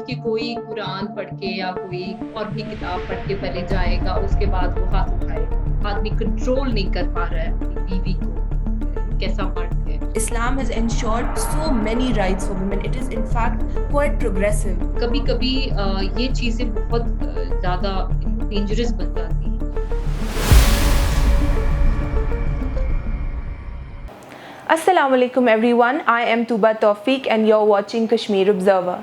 कि कोई कुरान पढ़ के या कोई और भी किताब पढ़ के पहले जाएगा, उसके बाद वो हाथ उठाएगा। आदमी कंट्रोल नहीं कर पा रहा है अपनी बीवी को, कैसा मर्द है। Islam has ensured so many rights for women. It is in fact quite progressive. कभी कभी ये चीजें बहुत ज्यादा डेंजरस बन जाती हैं। Assalamu alaikum everyone, I am Tooba Towfiq and you're watching Kashmir Observer.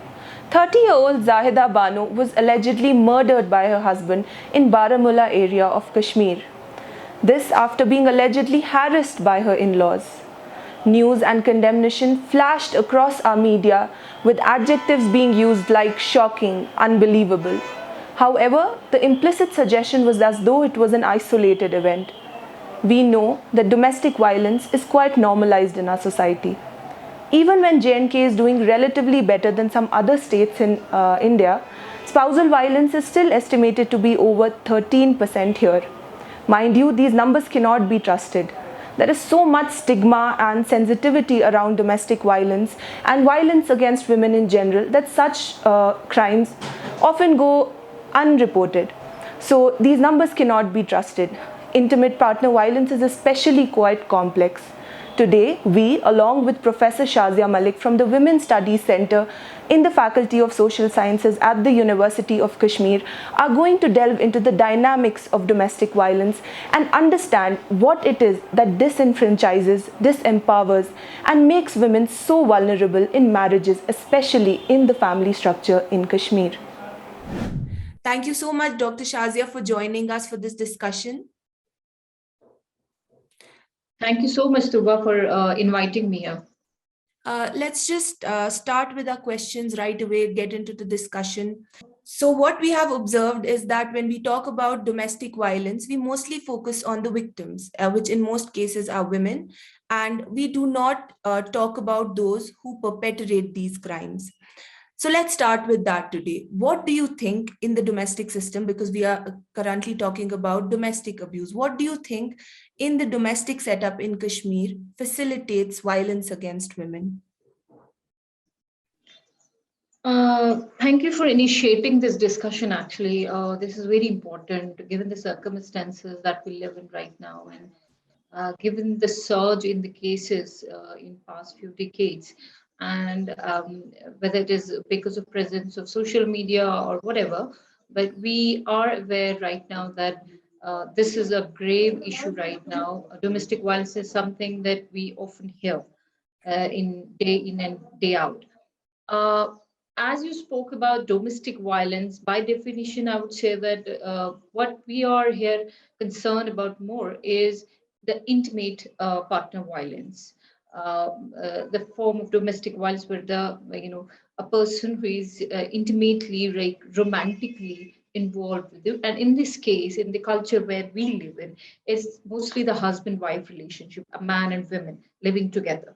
30-year-old Zahida Banu was allegedly murdered by her husband in Baramulla area of Kashmir. This after being allegedly harassed by her in-laws. News and condemnation flashed across our media with adjectives being used like shocking, unbelievable. However, the implicit suggestion was as though it was an isolated event. We know that domestic violence is quite normalized in our society. Even when J&K is doing relatively better than some other states in India, spousal violence is still estimated to be over 13% here. Mind you, these numbers cannot be trusted. There is so much stigma and sensitivity around domestic violence and violence against women in general that such crimes often go unreported. So these numbers cannot be trusted. Intimate partner violence is especially quite complex. Today, we, along with Professor Shazia Malik from the Women's Studies Center in the Faculty of Social Sciences at the University of Kashmir, are going to delve into the dynamics of domestic violence and understand what it is that disenfranchises, disempowers, and makes women so vulnerable in marriages, especially in the family structure in Kashmir. Thank you so much, Dr. Shazia, for joining us for this discussion. Thank you so much, Tuba, for inviting me here. Let's just start with our questions right away, get into the discussion. So what we have observed is that when we talk about domestic violence, we mostly focus on the victims, which in most cases are women, and we do not talk about those who perpetrate these crimes. So let's start with that today. What do you think in the domestic system, because we are currently talking about domestic abuse, what do you think in the domestic setup in Kashmir facilitates violence against women? Thank you for initiating this discussion. Actually, this is very important given the circumstances that we live in right now, and given the surge in the cases in past few decades, and whether it is because of presence of social media or whatever, but we are aware right now that this is a grave issue right now. Domestic violence is something that we often hear in and day out. Uh, as you spoke about domestic violence, by definition, I would say that what we are here concerned about more is the intimate partner violence, the form of domestic violence where a person who is intimately, like romantically involved with you, and in this case, in the culture where we live in, it's mostly the husband-wife relationship, a man and women living together.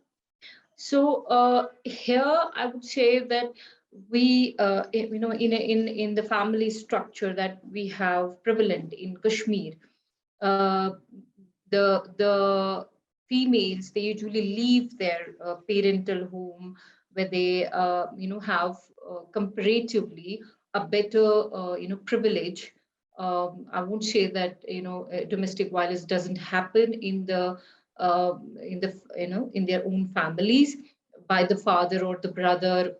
So here, I would say that we, in the family structure that we have prevalent in Kashmir, uh, the females, they usually leave their parental home where they have comparatively a better privilege. I won't say that domestic violence doesn't happen in the in their own families by the father or the brother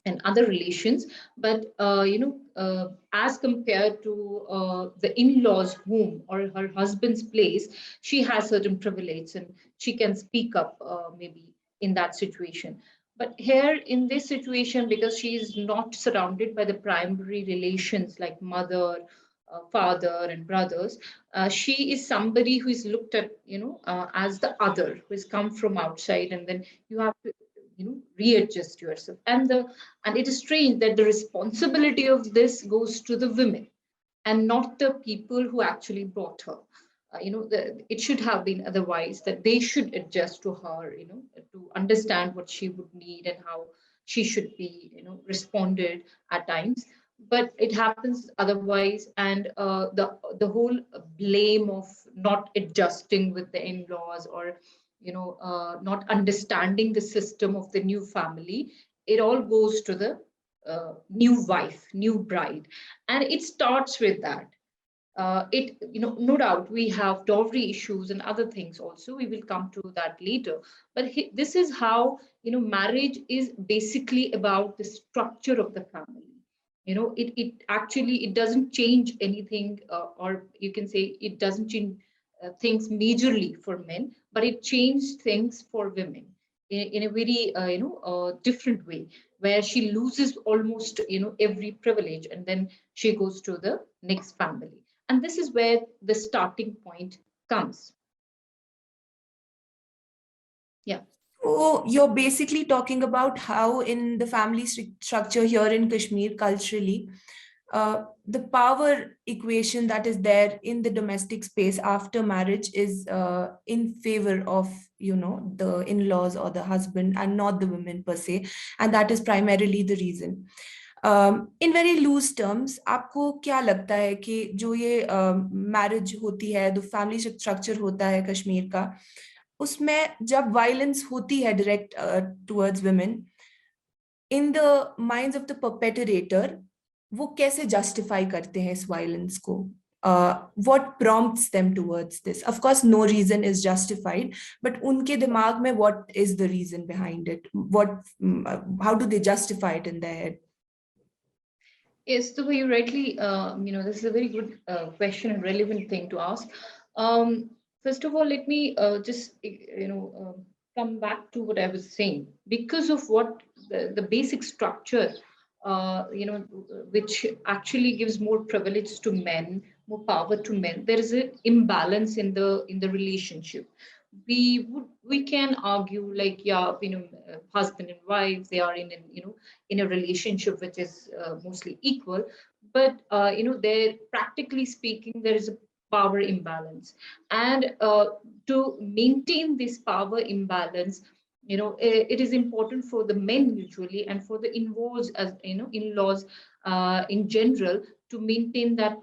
and other relations, but as compared to the in-laws home or her husband's place, she has certain privilege and she can speak up maybe in that situation. But here in this situation, because she is not surrounded by the primary relations like mother, father and brothers, she is somebody who is looked at as the other who has come from outside, and then you have to readjust yourself. And it is strange that the responsibility of this goes to the women and not the people who actually brought her. It should have been otherwise, that they should adjust to her, to understand what she would need and how she should be responded at times. But it happens otherwise, and the whole blame of not adjusting with the in-laws, or not understanding the system of the new family, it all goes to the new wife, new bride, and it starts with that. It, no doubt we have dowry issues and other things also. We will come to that later. But this is how, marriage is basically about the structure of the family. It actually, it doesn't change anything, or you can say it doesn't change things majorly for men, but it changed things for women in a very different way, where she loses almost every privilege, and then she goes to the next family, and this is where the starting point comes. Yeah. So you're basically talking about how in the family structure here in Kashmir culturally, the power equation that is there in the domestic space after marriage is in favor of, the in-laws or the husband and not the women per se, and that is primarily the reason. In very loose terms आपको क्या लगता है कि जो ये marriage होती है, जो फैमिली स्ट्रक्चर होता है कश्मीर का, उसमें जब वायलेंस होती है direct towards women, in the minds of the perpetrator, वो कैसे जस्टिफाई करते हैं इस वायलेंस को? What prompts them towards this? Of course, no reason is justified, but उनके दिमाग में what is the reason behind it? How do they justify it in their head? Yes, the way you rightly, this is a very good question and relevant thing to ask. First of all, let me just, come back to what I was saying. Because of what the basic structure, which actually gives more privilege to men, more power to men, there is an imbalance in the relationship. We can argue like, yeah, husband and wife, they are in a relationship which is mostly equal, but there, practically speaking, there is a power imbalance, and to maintain this power imbalance, it is important for the men usually, and for the involved, as in-laws in general, to maintain that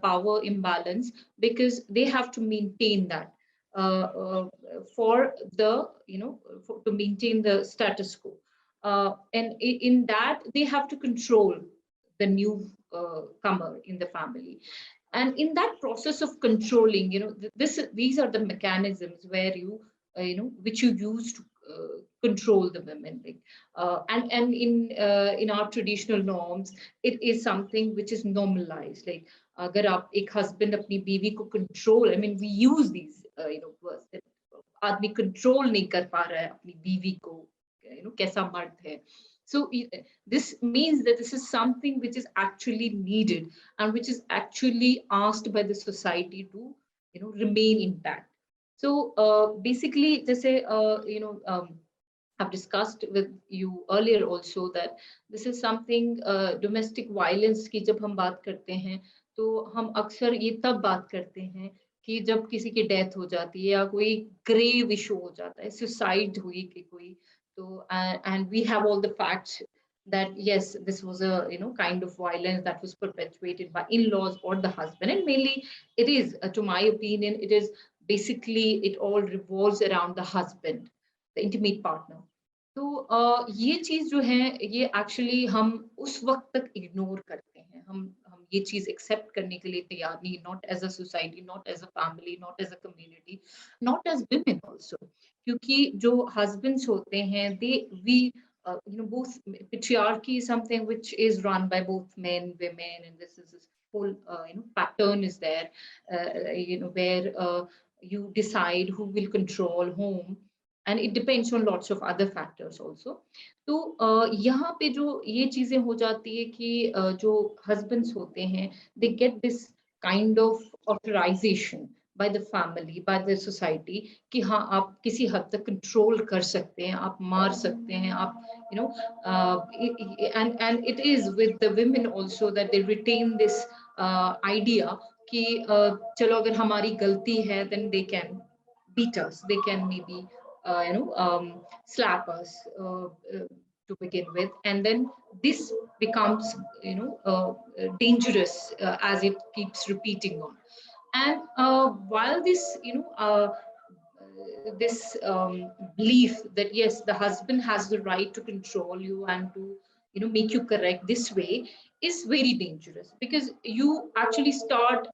power imbalance, because they have to maintain that for the to maintain the status quo, and in that they have to control the new comer in the family. And in that process of controlling, these are the mechanisms where which you use to control the women, like, and in our traditional norms, it is something which is normalized, like, अगर आप एक husband अपनी बीवी को control, I mean, we use these words, that आदमी control नहीं कर पा रहा है अपनी बीवी को, कैसा मर्द है. So this means that this is something which is actually needed, and which is actually asked by the society to remain intact. So basically, जैसे I've discussed with you earlier also that this is something, domestic violence की जब हम बात करते हैं, तो हम अक्सर ये तब बात करते हैं कि जब किसी की डेथ हो जाती है या कोई ग्रेव इशू हो जाता है, सुसाइड हुई कि कोई, तो and we have all the facts that yes, this was a kind of violence that was perpetuated by in-laws or the husband, and mainly it is, to my opinion, it is basically, it all revolves around the husband, the intimate partner. तो ये चीज जो है, ये actually हम उस वक्त तक इग्नोर करते हैं, हम ये चीज एक्सेप्ट करने के लिए तैयार नहीं, not as a society, not as a family, not as a community, not as women also, क्योंकि जो हस्बैंड्स होते हैं, they we both, patriarchy is something which is run by both men, women, and this whole pattern is there, where you decide who will control home, and it depends on lots of other factors also. तो यहाँ पे जो ये चीजें हो जाती है कि जो husbands होते हैं, they get this kind of authorization by the family, by the society, कि हाँ, आप किसी हद तक कंट्रोल कर सकते हैं, आप मार सकते हैं, आप and it is with the women also that they retain this idea कि चलो अगर हमारी गलती है, then they can beat us, they can maybe slap us to begin with, and then this becomes dangerous as it keeps repeating on. And while this this belief that yes, the husband has the right to control you and to make you correct this way is very dangerous, because you actually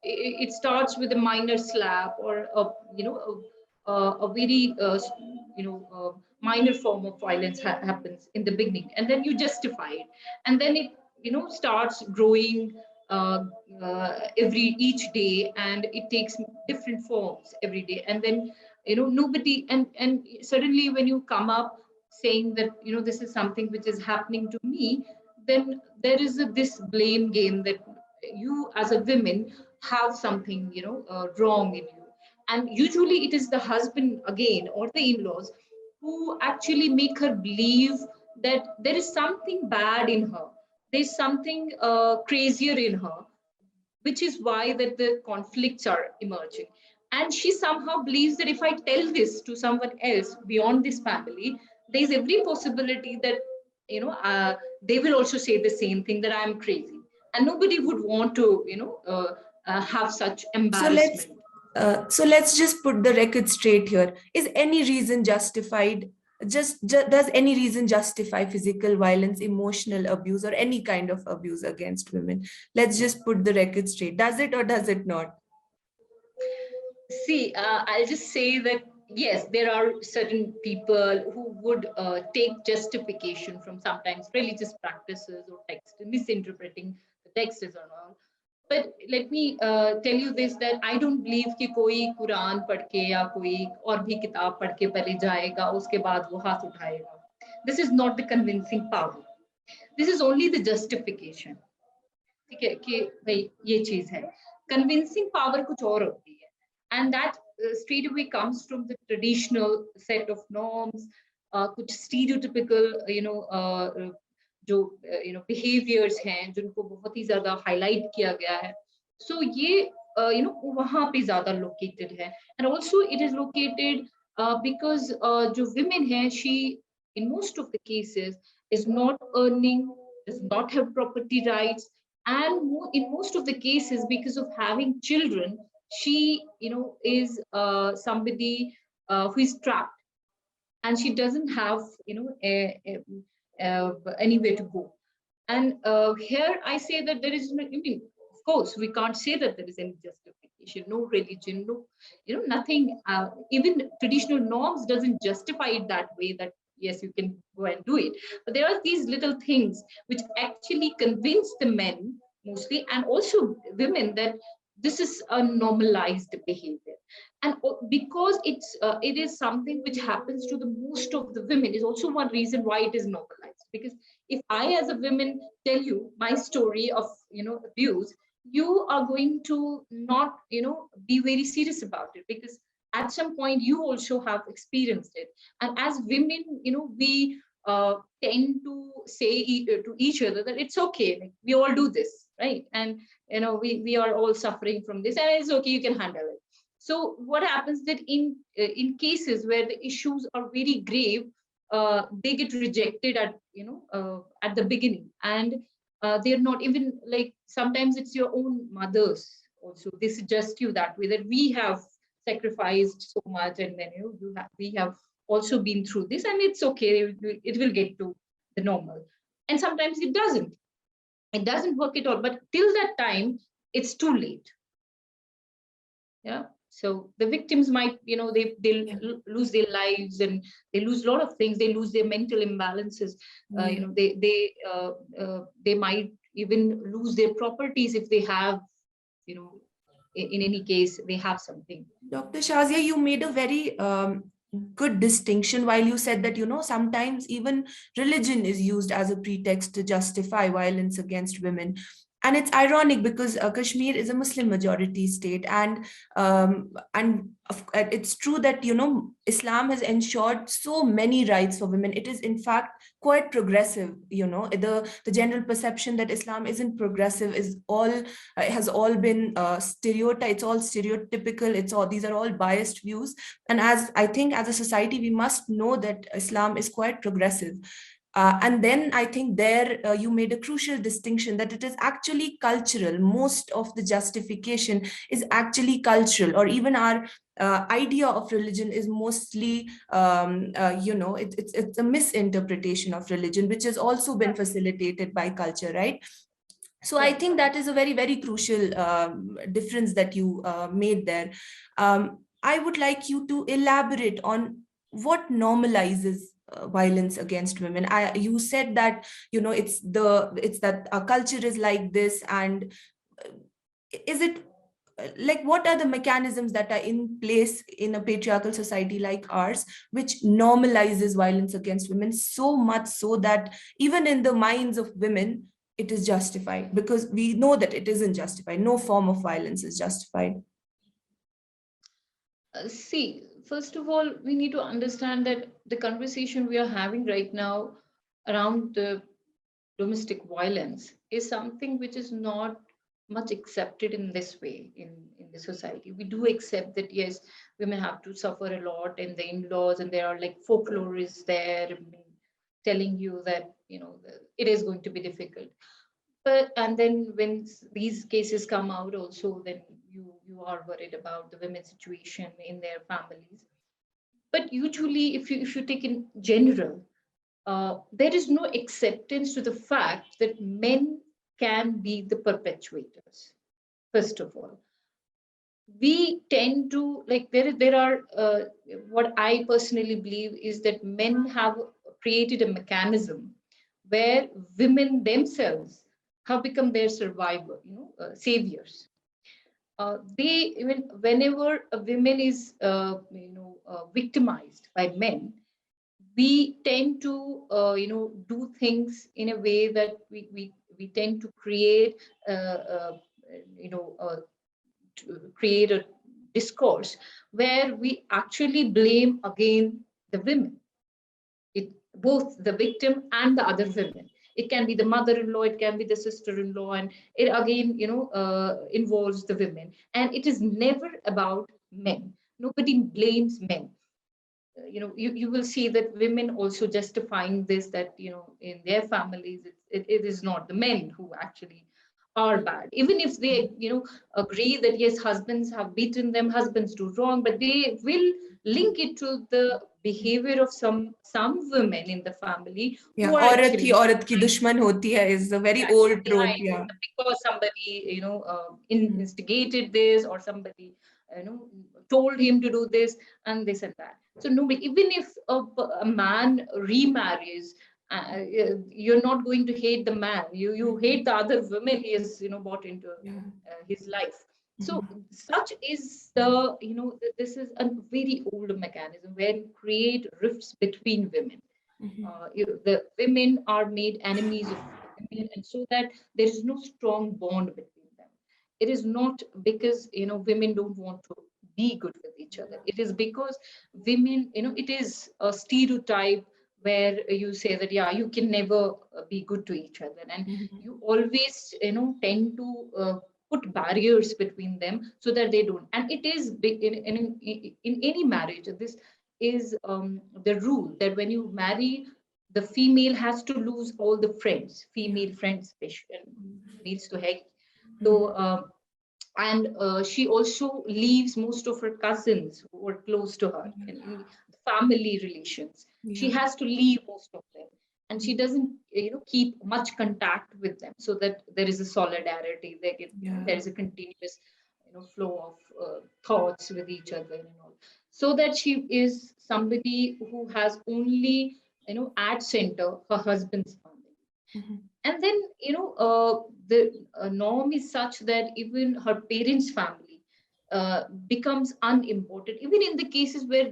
it starts with a minor slap or a very minor form of violence happens in the beginning, and then you justify it, and then it starts growing uh, every each day, and it takes different forms every day, and then nobody, and suddenly when you come up saying that this is something which is happening to me, then there is this blame game that you as a woman have something wrong in you, and usually it is the husband again or the in-laws who actually make her believe that there is something bad in her, there's something crazier in her, which is why that the conflicts are emerging. And she somehow believes that if I tell this to someone else beyond this family, there's every possibility that they will also say the same thing, that I'm crazy, and nobody would want to have such So let's embarrassment. so let's just put the record straight here. Is any reason justified? Does any reason justify physical violence, emotional abuse, or any kind of abuse against women? Let's just put the record straight. Does it or does it not? See, I'll just say that yes, there are certain people who would take justification from sometimes religious practices or text, misinterpreting the texts and all. But let me tell you this, that I don't believe कि कोई कुरान पढ़ के या कोई और भी किताब पढ़ के पहले जाएगा उसके बाद वो हाथ उठाएगा. This is not the convincing power. This is only the justification. ठीक है कि भाई ये चीज है. Convincing power कुछ और होती है, and that straight away comes from the traditional set of norms, कुछ stereotypical जो behaviors हैं जिनको बहुत ही ज्यादा highlight किया गया है. So ये वहाँ पे ज्यादा located है, and also it is located because जो women हैं, she in most of the cases is not earning, does not have property rights, and in most of the cases because of having children, she is somebody who is trapped, and she doesn't have anywhere to go. And here I say that there is no, I mean, of course we can't say that there is any justification, no religion, no nothing, even traditional norms doesn't justify it that way, that yes, you can go and do it. But there are these little things which actually convince the men mostly, and also women, that this is a normalized behavior. And because it is something which happens to the most of the women, is also one reason why it is normalized. Because if I as a woman tell you my story of abuse, you are going to not be very serious about it, because at some point you also have experienced it. And as women, we tend to say to each other that it's okay, like we all do this, right? And we are all suffering from this, and it's okay, you can handle it. So what happens that in cases where the issues are very grave, they get rejected at the beginning, and they're not even, like, sometimes it's your own mothers also, they suggest you that way, that we have sacrificed so much, and then we have also been through this, and it's okay, it will get to the normal. And sometimes it doesn't work at all, but till that time it's too late. Yeah. So the victims might, they'll Yeah. lose their lives, and they lose a lot of things, they lose their mental imbalances, Yeah. they might even lose their properties if they have, in any case they have something. Dr. Shazia, you made a very good distinction while you said that, sometimes even religion is used as a pretext to justify violence against women. And it's ironic because Kashmir is a Muslim majority state, and it's true that Islam has ensured so many rights for women. It is in fact quite progressive. The general perception that Islam isn't progressive is all has all been stereotyped. It's all stereotypical. These are all biased views. And as I think as a society, we must know that Islam is quite progressive. And then I think there you made a crucial distinction that it is actually cultural. Most of the justification is actually cultural, or even our idea of religion is mostly, it's a misinterpretation of religion, which has also been facilitated by culture, right? So I think that is a very, very crucial difference that you made there. I would like you to elaborate on what normalizes violence against women. You said that, it's that our culture is like this, and is it like, what are the mechanisms that are in place in a patriarchal society like ours, which normalizes violence against women so much so that even in the minds of women it is justified? Because we know that it isn't justified. No form of violence is justified. See, first of all, we need to understand that the conversation we are having right now around the domestic violence is something which is not much accepted in this way in the society. We do accept that yes, women have to suffer a lot in the in-laws, and there are like folklore is there, telling you that it is going to be difficult. But and then when these cases come out also, then you are worried about the women's situation in their families. But usually, if you take in general, there is no acceptance to the fact that men can be the perpetuators. First of all, we tend to like there are what I personally believe is that men have created a mechanism where women themselves have become their survivor, saviors. They even whenever a woman is victimized by men, we tend to do things in a way that we tend to create you know uh, to create a discourse where we actually blame again the women, it both the victim and the other women. It can be the mother-in-law, it can be the sister-in-law, and it again involves the women, and it is never about men. Nobody blames men. You will see that women also justifying this, that in their families it is not the men who actually are bad, even if they agree that yes, husbands have beaten them, husbands do wrong, but they will link it to the behavior of some women in the family Yeah, who are औरत ही actually औरत की दुश्मन होती है is a very exactly old trope. behind, Yeah. because somebody Mhm. instigated this, or somebody you know told him to do this and this and that. So nobody, even if a man remarries, you're not going to hate the man. You hate the other women he has brought into Yeah. his life. So Mhm. such is the this is a very old mechanism where you create rifts between women. Mhm. The women are made enemies of women, and so that there is no strong bond between them. It is not because women don't want to be good with each other. It is because women, it is a stereotype where you say that yeah, you can never be good to each other, and Mhm. you always tend to put barriers between them so that they don't. And it is big in any marriage. This is the rule that when you marry, the female has to lose all the friends, Yeah. female friends, especially needs to hang. Mhm. So, and she also leaves most of her cousins who are close to her in the family relations. She Yeah. has to leave most of them, and she Mhm. doesn't, keep much contact with them, so that there is a solidarity. There Yeah. is a continuous, flow of thoughts with each other and all. So that she is somebody who has only, at center her husband's family. Mhm. And then the norm is such that even her parents family becomes unimportant, even in the cases where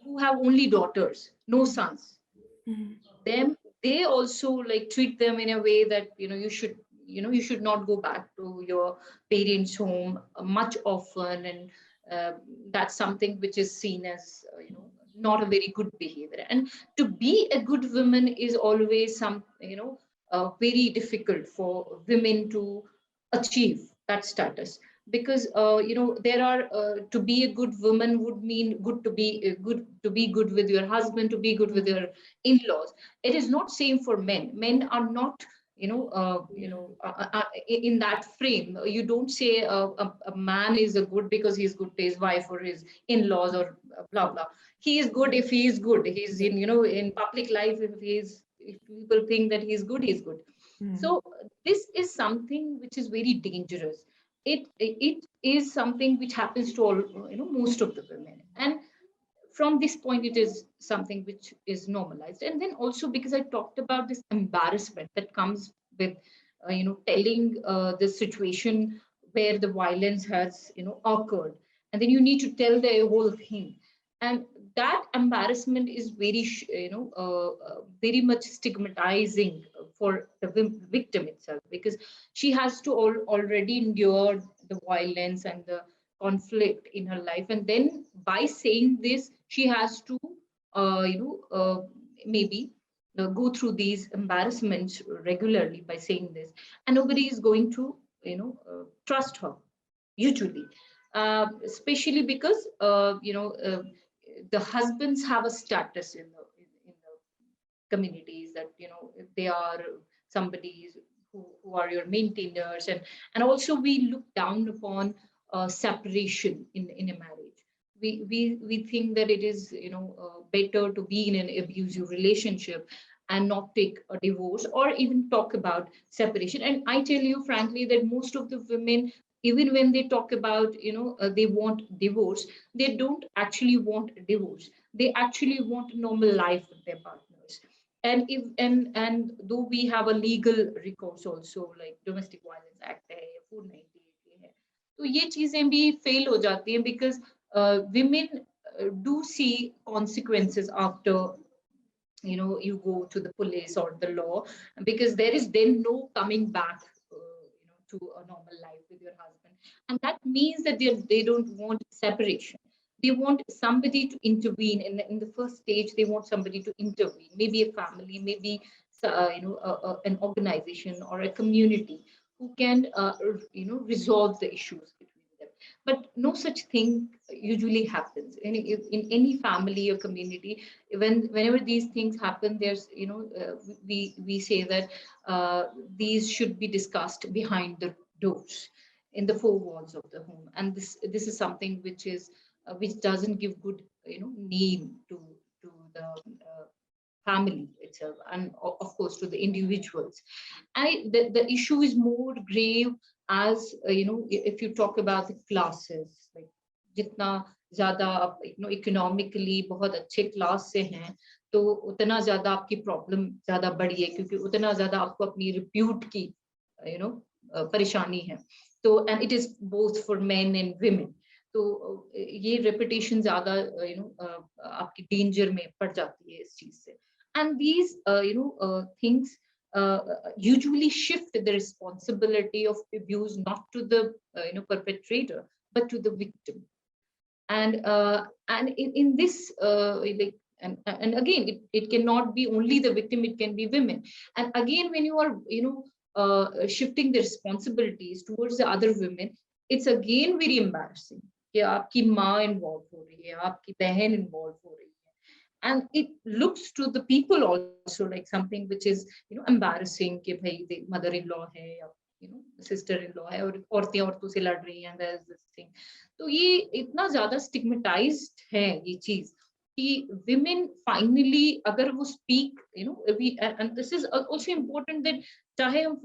who have only daughters, no sons. Mhm. Them, they also like treat them in a way that you should not go back to your parents home much often. And uh, that's something which is seen as not a very good behavior. And to be a good woman is always some very difficult for women to achieve that status, because there are to be a good woman would mean good with your husband, to be good with your in-laws. It is not same for men. Men are not in that frame. You don't say a man is a good because he's good to his wife or his in-laws or blah blah. He is good if he is good. He's in in public life. If people think that he's good, he's good. So this is something which is very dangerous. It is something which happens to all most of the women, and from this point it is something which is normalized. And then also, because I talked about this embarrassment that comes with telling the situation where the violence has occurred, and then you need to tell the whole thing. And that embarrassment is very very much stigmatizing for the victim itself, because she has to already endure the violence and the conflict in her life, and then by saying this she has to maybe go through these embarrassments regularly by saying this, and nobody is going to trust her usually, especially because the husbands have a status in the communities, that they are somebody who are your maintainers, and also we look down upon separation in a marriage. We think that it is better to be in an abusive relationship and not take a divorce or even talk about separation. And I tell you frankly that most of the women, even when they talk about they want divorce, they don't actually want a divorce. They actually want a normal life with their partners. And if and though we have a legal recourse also, like domestic violence act है या 498 है, तो ये चीजें भी fail हो जाती हैं, because women do see consequences after you go to the police or the law, because there is then no coming back to a normal life with your husband. And that means that they don't want separation. They want somebody to intervene in the first stage. They want somebody to intervene, maybe a family, maybe an organization or a community who can resolve the issues between them. But no such thing usually happens in any family or community. Whenever these things happen, there's we say that these should be discussed behind the doors, in the four walls of the home. And this is something which doesn't give good name to the family itself, and of course to the individuals. And the issue is more grave as if you talk about the classes, like जितना ज्यादा आप economically बहुत अच्छे class से हैं, तो उतना ज्यादा आपकी प्रॉब्लम ज्यादा बड़ी है, क्योंकि उतना ज्यादा आपको अपनी रिप्यूट की परेशानी है. तो and it is both for main and women. तो ये रेपुटेशन ज्यादा आपकी डेंजर में पड़ जाती है इस चीज से. And these things usually shift the responsibility of abuse not to the perpetrator, but to the victim. And in this like and again it cannot be only the victim, it can be women. And again, when you are shifting the responsibilities towards the other women, it's again very embarrassing कि आपकी माँ involve हो रही है, आपकी बहन involve हो रही है. And it looks to the people also like something which is embarrassing कि भाई mother-in-law है या sister-in-law है और औरतें औरतों से लड़ रही हैं, there's this thing. तो ये इतना ज्यादा stigmatized है ये चीज कि women finally अगर वो speak, and this is also important that चाहे हम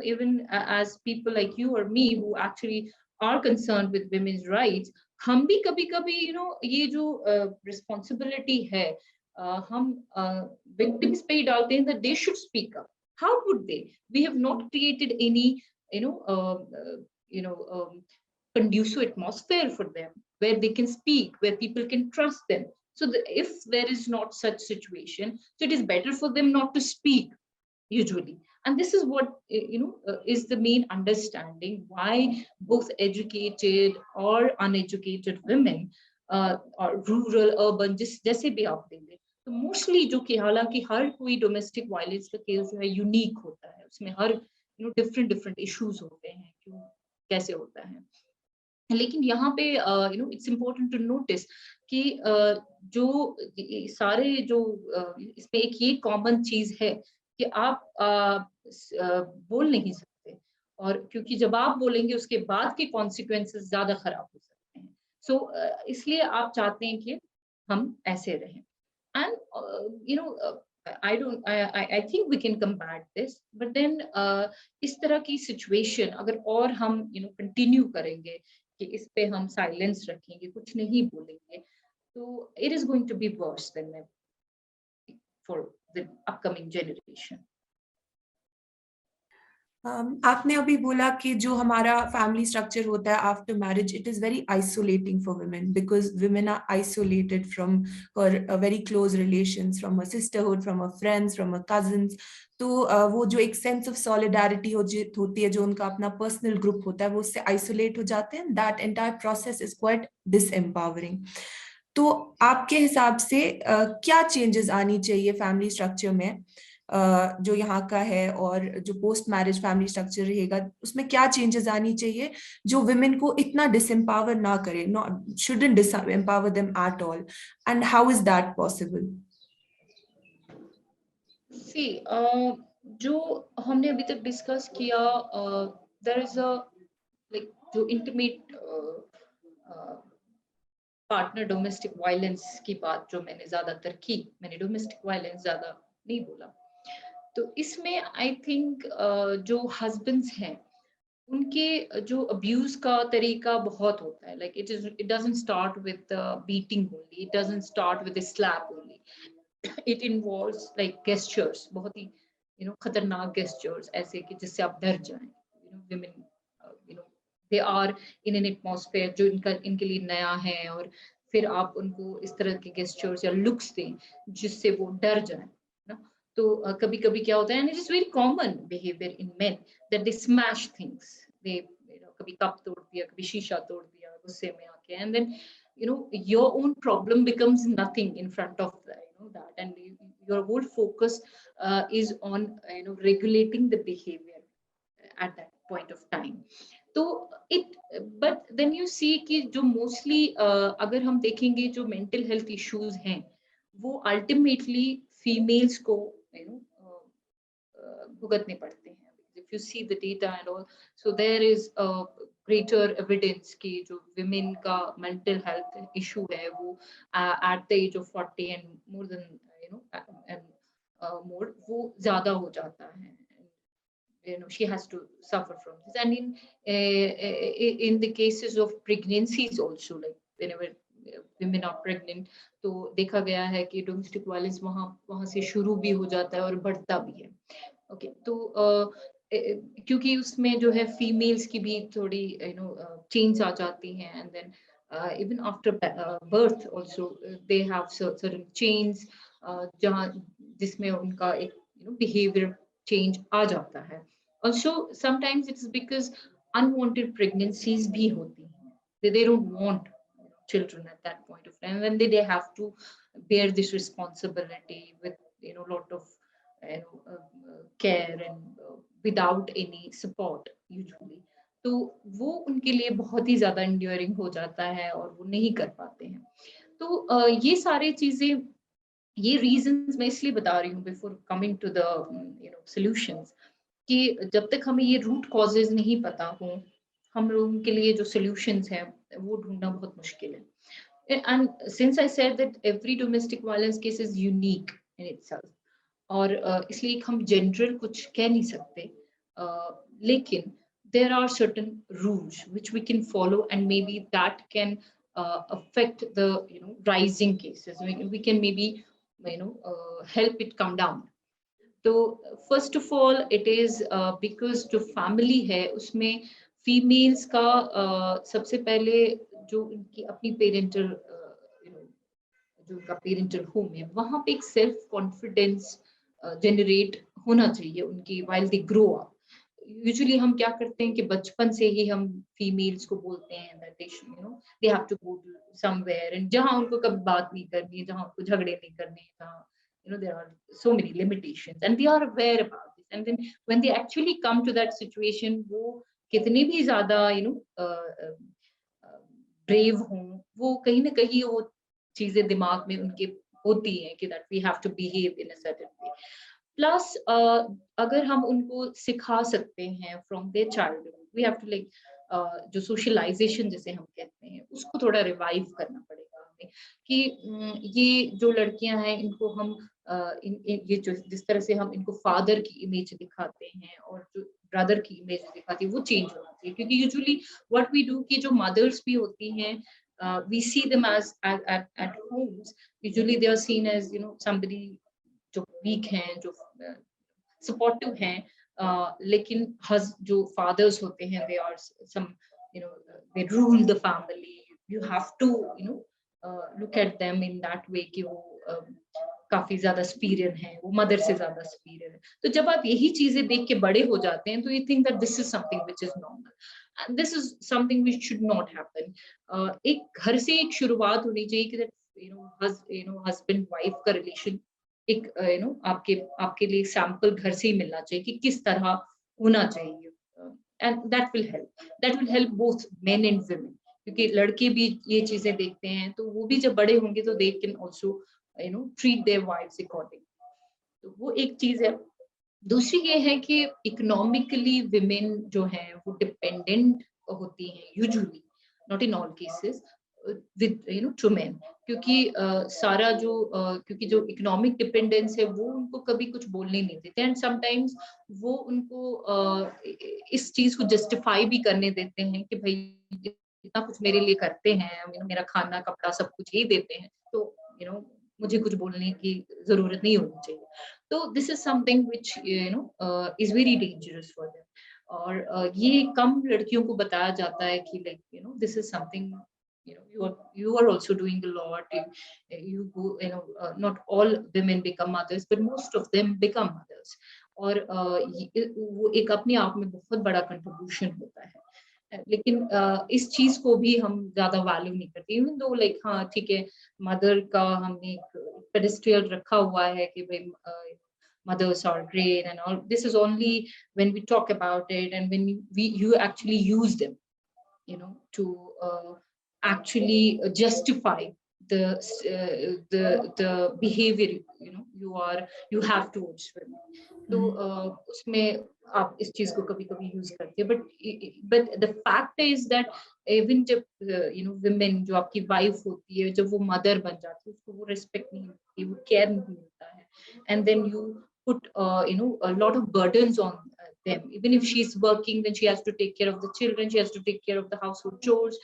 even as people like you or me who actually are concerned with women's rights, हम भी कभी कभी ये जो responsibility है हम victims पे ही डालते हैं that they should speak up. How would they? We have not created any conducive atmosphere for them where they can speak, where people can trust them. So if there is not such situation, so it is better for them not to speak usually. And this is what is the main understanding why both educated or uneducated women or rural urban जैसे भी आप देंगे, तो mostly जो कि हालांकि हर कोई domestic violence का केस जो है यूनिक होता है, उसमें हर डिफरेंट इश्यूज होते हैं, क्यों कैसे होता है. लेकिन यहाँ पे इट्स इम्पोर्टेंट टू नोटिस कि जो सारे जो इसमें एक ये कॉमन चीज है कि आप बोल नहीं सकते, और क्योंकि जब आप बोलेंगे उसके बाद के कॉन्सिक्वेंसेस ज्यादा खराब हो सकते हैं। सो इसलिए आप चाहते हैं कि हम ऐसे रहें। And I think we can combat this, but then इस तरह की सिचुएशन अगर और हम कंटिन्यू करेंगे कि इस पे हम साइलेंस रखेंगे, कुछ नहीं बोलेंगे, तो it is going to be worse than ever for the upcoming generation. आपने अभी बोला कि जो हमारा फैमिली स्ट्रक्चर होता है after marriage, it is very isolating for women because women are isolated from her very close relations, from a sisterhood, from a friends, from a cousins. तो वो जो एक सेंस ऑफ सॉलिडारिटी होती है, जो उनका अपना पर्सनल ग्रुप होता है, वो उससे आइसोलेट हो जाते हैं। That entire process is quite disempowering. तो आपके हिसाब से क्या चेंजेस आनी चाहिए फैमिली स्ट्रक्चर में जो यहाँ का है, और जो पोस्ट मैरिज फैमिली स्ट्रक्चर रहेगा उसमें क्या चेंजेस आनी चाहिए जो वुमेन को इतना डिसएम्पावर ना करे, not shouldn't disempower them at all, and how is that possible? See जो हमने अभी तक डिस्कस किया, देयर इज अ लाइक जो इंटीमेट पार्टनर डोमेस्टिक वायलेंस की बात जो मैंने ज्यादातर की, मैंने डोमेस्टिक वायलेंस ज्यादा नहीं बोला। तो इसमें आई थिंक जो हस्बैंड्स हैं उनके जो अब्यूज का तरीका बहुत होता है। Like it doesn't start with beating only, it doesn't start with slap only, it involves like gestures, बहुत ही खतरनाक गेस्चर्स, ऐसे कि जिससे आप डर जाएं। women they are in an atmosphere जो इनके लिए नया है, और फिर आप उनको इस तरह के गेस्चर्स या लुक्स दें जिससे वो डर जाए ना। तो कभी कभी क्या होता है, and it is very common behaviour in men that they smash things, they कभी कप तोड़ दिया, कभी शीशा तोड़ दिया गुस्से में आके, and then your own problem becomes nothing in front of that, and your whole focus is on regulating the behavior at that point of time. तो it but then you see कि जो मोस्टली अगर हम देखेंगे जो mental health issues हैं वो ultimately females को यू नो भुगतने पड़ते हैं। If you see the data and all, so there is a greater evidence कि जो women का mental health issue है वो at the age of 40 and more than and more वो ज्यादा हो जाता है। She has to suffer from this, and in the cases of pregnancies also, like whenever women are pregnant, तो देखा गया है कि डोमेस्टिक वायलेंस वहां से शुरू भी हो जाता है और बढ़ता भी है। ओके, तो क्योंकि उसमें जो है फीमेल्स की भी थोड़ी चेंज आ जाती हैं, and then even after birth also they have certain chains जहाँ जिसमें उनका एक behavior change आ जाता है। Also sometimes it's because unwanted pregnancies भी होती हैं, they don't want children at that point of time, and they have to bear this responsibility with lot of care and without any support usually, तो वो उनके लिए बहुत ही ज्यादा enduring हो जाता है और वो नहीं कर पाते हैं। तो ये सारी चीजें, ये रीजंस मैं इसलिए बता रही हूँ before coming to the solutions, कि जब तक हमें ये रूट कॉजेज नहीं पता हो, हम लोगों के लिए जो सॉल्यूशंस है वो ढूंढना बहुत मुश्किल है। And since I said that every domestic violence case is unique in itself, और इसलिए हम जनरल कुछ कह नहीं सकते, लेकिन there are certain rules which we can follow, and maybe that can affect the rising cases. We can maybe help it come down. तो first of all it is because जो फैमिली है उसमें females का सबसे पहले जो उनकी अपनी पेरेंटल जो उनका पेरेंटल होम है वहां पे एक सेल्फ कॉन्फिडेंस जनरेट होना चाहिए उनकी while they grow up. Usually हम क्या करते हैं कि बचपन से ही हम फीमेल्स को बोलते हैं that they have to go to somewhere, and जहां उनको कभी बात नहीं करनी है, जहां उनको झगड़े नहीं करने हैं, जहां there are so many limitations and they are aware about this, and then when they actually come to that situation, वो कितने भी ज्यादा ब्रेव हों, वो कहीं ना कहीं वो चीजें दिमाग में उनके होती हैं कि that we have to behave in a certain way. Plus अगर हम उनको सिखा सकते हैं from their childhood, we have to like जो सोशलाइजेशन जिसे हम कहते हैं उसको थोड़ा रिवाइव करना पड़ेगा हमें, कि ये जो लड़कियां हैं इनको हम ये जो जिस तरह से हम इनको फादर की इमेज दिखाते हैं और जो ब्रदर की इमेज दिखाती है वो चेंज होना चाहिए, क्योंकि यूजुअली व्हाट वी डू कि जो मदर्स भी होती हैं, we see them as at homes, usually they are seen as somebody जो वीक हैं, जो सपोर्टिव हैं, लेकिन जो फादर्स होते हैं they are some they rule the family, you have to look at them in that way कि वो काफी ज्यादा सुपीरियर हैं, वो मदर से ज्यादा सुपीरियर है। तो जब आप यही चीजें देख के बड़े हो जाते हैं तो you think that this is something which is normal, and this is something which should not happen. एक घर से एक शुरुआत होनी चाहिए कि हस्बैंड वाइफ का रिलेशन एक आपके आपके लिए सैंपल घर से ही मिलना चाहिए कि किस तरह होना चाहिए, and that will help both men and women, क्योंकि लड़के भी ये चीजें देखते हैं तो वो भी जब बड़े होंगे तो they can also treat their wives according. तो वो एक चीज है। दूसरी ये है कि इकोनॉमिकली विमेन जो है वो डिपेंडेंट होती हैं usually, not in all cases, with two main, क्योंकि क्योंकि जो इकोनॉमिक डिपेंडेंस है वो उनको कभी कुछ बोलने नहीं देते, एंड समटाइम्स वो उनको इस चीज को जस्टिफाई भी करने देते हैं कि भाई इतना कुछ मेरे लिए करते हैं, मेरा खाना कपड़ा सब कुछ ही देते हैं, तो मुझे कुछ बोलने की जरूरत नहीं होनी चाहिए। तो this is something which is very dangerous for them, और ये कम लड़कियों को बताया जाता है कि like this is something you are also doing a lot. You go, not all women become mothers, but most of them become mothers, और वो एक अपने आप में बहुत बड़ा कंट्रीब्यूशन होता है। लेकिन इस चीज को भी हम ज्यादा वैल्यू नहीं करते, इवन दो लाइक हाँ ठीक है, मदर का हमने एक पेडेस्ट्रियल रखा हुआ है कि भाई mothers are great and all. This is only when we talk about it and when you actually use them, to actually justify the behavior you have towards women. तो उसमें आप इस चीज को कभी कभी यूज करते हैं, but the fact is that even जब women जो आपकी वाइफ होती है, जब वो मदर बन जाती है उसको वो रिस्पेक्ट नहीं मिलती, वो केयर नहीं मिलता है, and then you put a lot of burdens on them. Even if she's working, then she has to take care of the children, she has to take care of the household chores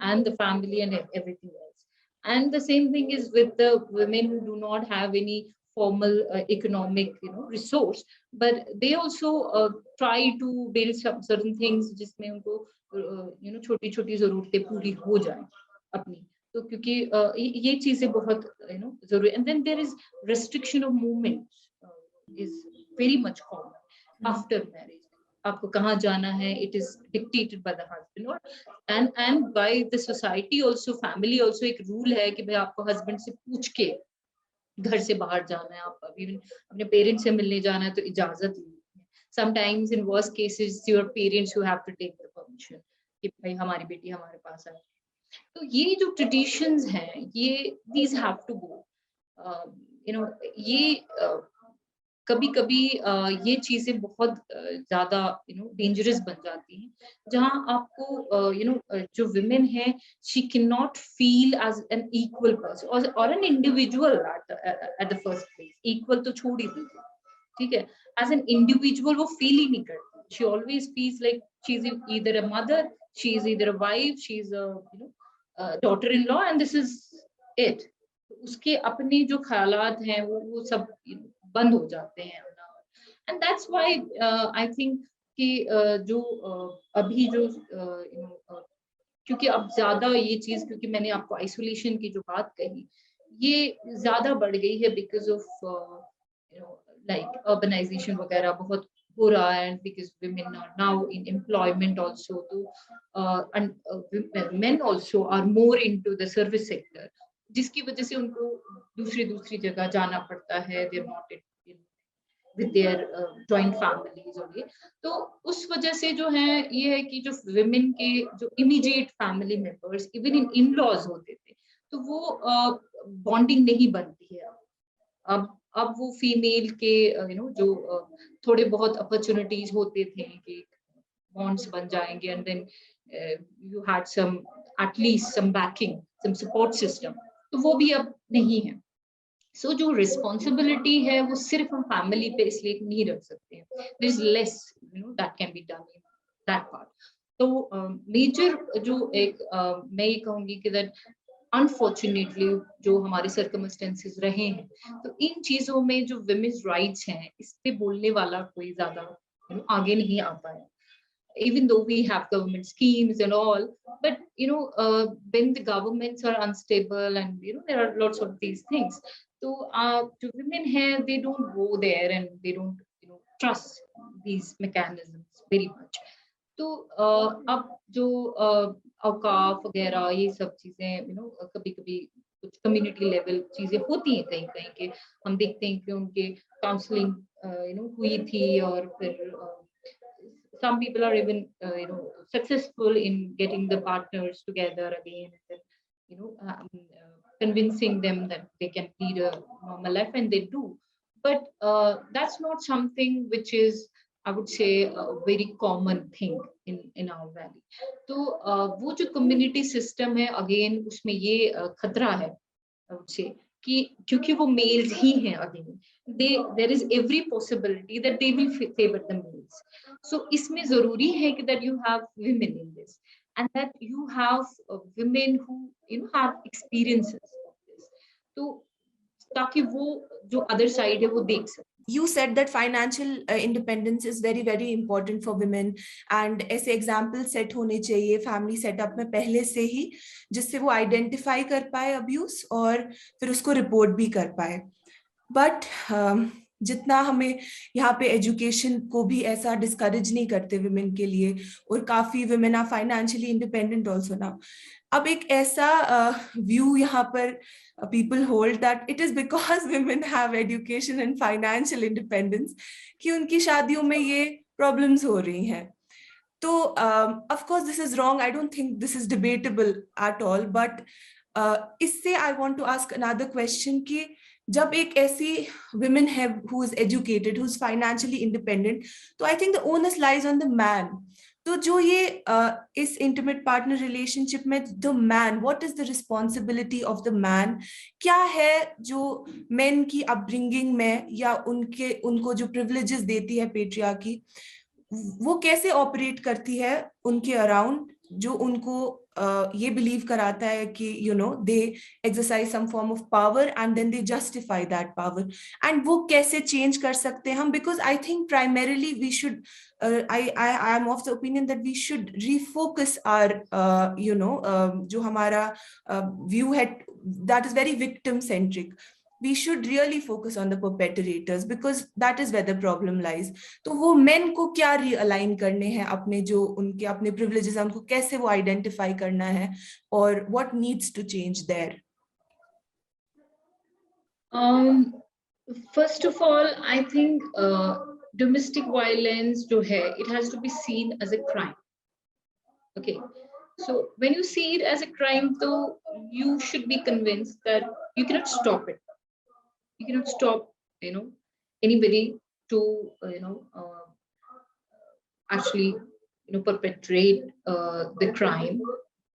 and the family and everything else. And the same thing is with the women who do not have any formal economic resource, but they also try to build some certain things जिसमें उनको छोटी छोटी जरूरतें पूरी हो जाए अपनी। तो क्योंकि ये चीजें बहुत जरूरी, and then there is restriction of movement is very much common after marriage. आपको कहाँ जाना है, it is dictated by the husband, or and by the society also, family also एक rule है कि भाई आपको husband से पूछ के घर से बाहर जाना है, आप अभी अपने पेरेंट्स से मिलने जाना है तो इजाजत ली। Sometimes in worst cases your parents who have to take the permission कि भाई हमारी बेटी हमारे पास आए। तो ये जो traditions हैं ये these have to go, ये कभी कभी ये चीजें बहुत ज्यादा डेंजरस बन जाती हैं, जहां आपको जो विमेन है she can not feel as an equal person और an individual at the first place. Equal तो छोड़ ही दीजिए, ठीक है, एज एन इंडिविजुअल वो फील ही नहीं करती। She always feels like she is either a mother, she is either a wife, she is a daughter in law, and this is it. उसके अपने जो ख्यालात हैं वो सब बंद हो जाते हैं, and that's why I think कि जो अभी जो क्योंकि अब ज्यादा ये चीज, क्योंकि मैंने आपको आइसोलेशन की जो बात कही ये ज्यादा बढ़ गई है बिकॉज ऑफ लाइक अर्बनाइजेशन वगैरह बहुत हो रहा है, because women are now in employment also, and men also are more into the service sector, जिसकी वजह से उनको दूसरी जगह जाना पड़ता है, they're not with their joint families और ये, तो उस वजह से जो है ये है कि जो women के जो immediate family members even in in-laws होते थे तो वो बॉन्डिंग नहीं बनती है। अब अब वो फीमेल के जो थोड़े बहुत अपॉर्चुनिटीज होते थे कि बॉन्ड्स बन जाएंगे and then you had some at least some backing some support system, तो वो भी अब नहीं है। सो जो रिस्पॉन्सिबिलिटी है वो सिर्फ हम फैमिली पे इसलिए नहीं रख सकते हैं, there is less that can be done in that part. तो मेजर जो एक मैं ये कहूंगी कि दैट अनफॉर्चुनेटली जो हमारे सर्कमस्टेंसेस रहे हैं, तो इन चीजों में जो विमेन्स राइट्स हैं इस पे बोलने वाला कोई ज्यादा आगे नहीं आ पाया, even though we have government schemes and all, but when the governments are unstable and there are lots of these things, so to women here they don't go there and they don't trust these mechanisms very much. तो अब जो औकाफ वगैरह ये सब चीजें कभी कभी कुछ कम्युनिटी लेवल चीजें होती हैं कहीं कहीं के, हम देखते हैं कि उनके काउंसलिंग हुई थी और फिर some people are even successful in getting the partners together again and convincing them that they can lead a normal life, and they do, but that's not something which is, I would say, a very common thing in our valley. तो वो जो community system है again उसमें ये खतरा है, I would say, कि क्योंकि वो मेल्स ही हैं again, there is every possibility that they will favour the males. So इसमें जरूरी है कि that you have women in this and that you have women who have experiences of this, तो ताकि वो जो अदर साइड है वो देख सके। You said that financial independence is very very important for women and ऐसे एग्जाम्पल सेट होने चाहिए फैमिली सेटअप में पहले से ही, जिससे वो आइडेंटिफाई कर पाए अब्यूज और फिर उसको रिपोर्ट भी कर पाए। बट जितना हमें यहाँ पे एजुकेशन को भी ऐसा डिस्करेज नहीं करते विमेन के लिए, और काफी women are financially independent also now. अब एक ऐसा व्यू यहाँ पर people hold that it is because women have education and financial independence कि उनकी शादियों में ये problems हो रही हैं। तो of course this is wrong, I don't think this is debatable at all, but इससे I want to ask another question कि जब एक ऐसी women है who is educated, who is financially independent, तो I think the onus lies on the man. तो जो ये इस इंटीमेट पार्टनर रिलेशनशिप में the man, what is the responsibility of the man, क्या है जो मेन की अपब्रिंगिंग में या उनको जो प्रिविलेजेस देती है पेट्रियार्की, वो कैसे ऑपरेट करती है उनके अराउंड, जो उनको ये बिलीव कराता है कि they exercise some form of power and then they justify that power, and वो कैसे चेंज कर सकते हैं हम? Because I think primarily we should I am of the opinion that we should refocus our जो हमारा view है that is very victim centric. We should really focus on the perpetrators because that is where the problem lies. तो वो men को क्या realign करने हैं, अपने जो उनके अपने privileges हैं उनको कैसे वो identify करना है, और what needs to change there? First of all, I think domestic violence जो है, it has to be seen as a crime. Okay, so when you see it as a crime, though, you should be convinced that you cannot stop it. You cannot stop, anybody to, actually, perpetrate the crime,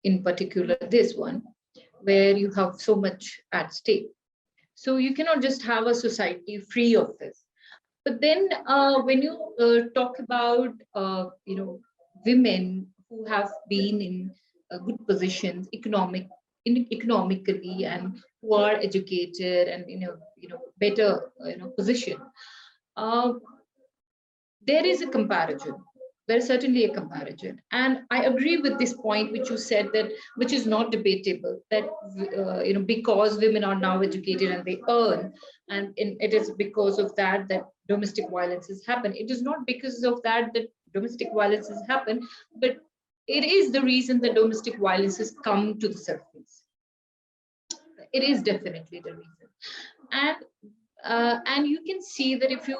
in particular this one, where you have so much at stake. So you cannot just have a society free of this. But then when you talk about, women who have been in good positions economically and who are educated and in a better position, there is a comparison. There's certainly a comparison, and I agree with this point which you said, that which is not debatable, that because women are now educated and they earn, and it is because of that that domestic violences happen. It is not because of that that domestic violences happen, but it is the reason that domestic violences come to the surface. It is definitely the reason, and you can see that if you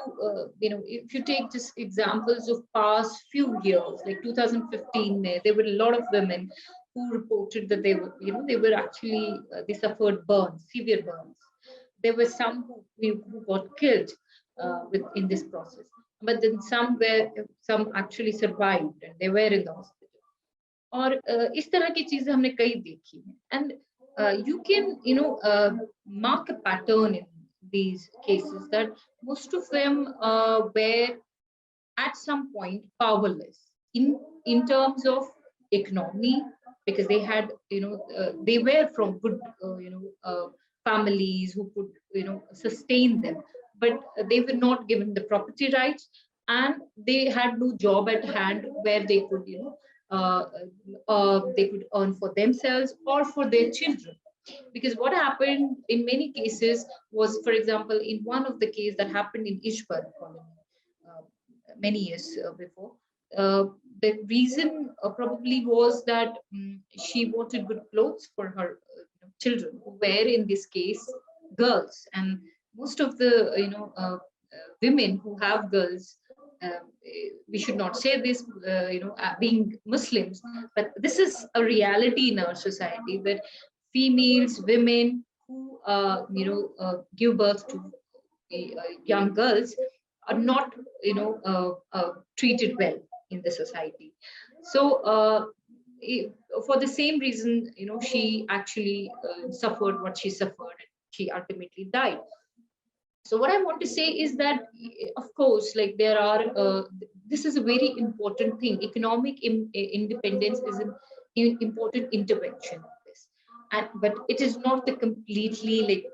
if you take just examples of past few years, like 2015, there were a lot of women who reported that they were actually they suffered burns, severe burns, there were some who got killed in this process, but then some actually survived and they were in the hospital. और इस तरह की चीजें हमने कई देखी हैं. And you can mark a pattern in these cases that most of them were at some point powerless in terms of economy, because they had they were from good families who could sustain them, but they were not given the property rights, and they had no job at hand where they could uh, they could earn for themselves or for their children. Because what happened in many cases was, for example, in one of the cases that happened in Ishbar colony uh, many years before, uh, the reason probably was that she wanted good clothes for her children, who were in this case girls, and most of the women who have girls, we should not say this, being Muslims, but this is a reality in our society, that females, women who give birth to young girls are not treated well in the society. So for the same reason, she actually suffered what she suffered, and she ultimately died. So what I want to say is that, of course, like there are this is a very important thing. Economic independence is an important intervention in this, and but it is not the completely, like,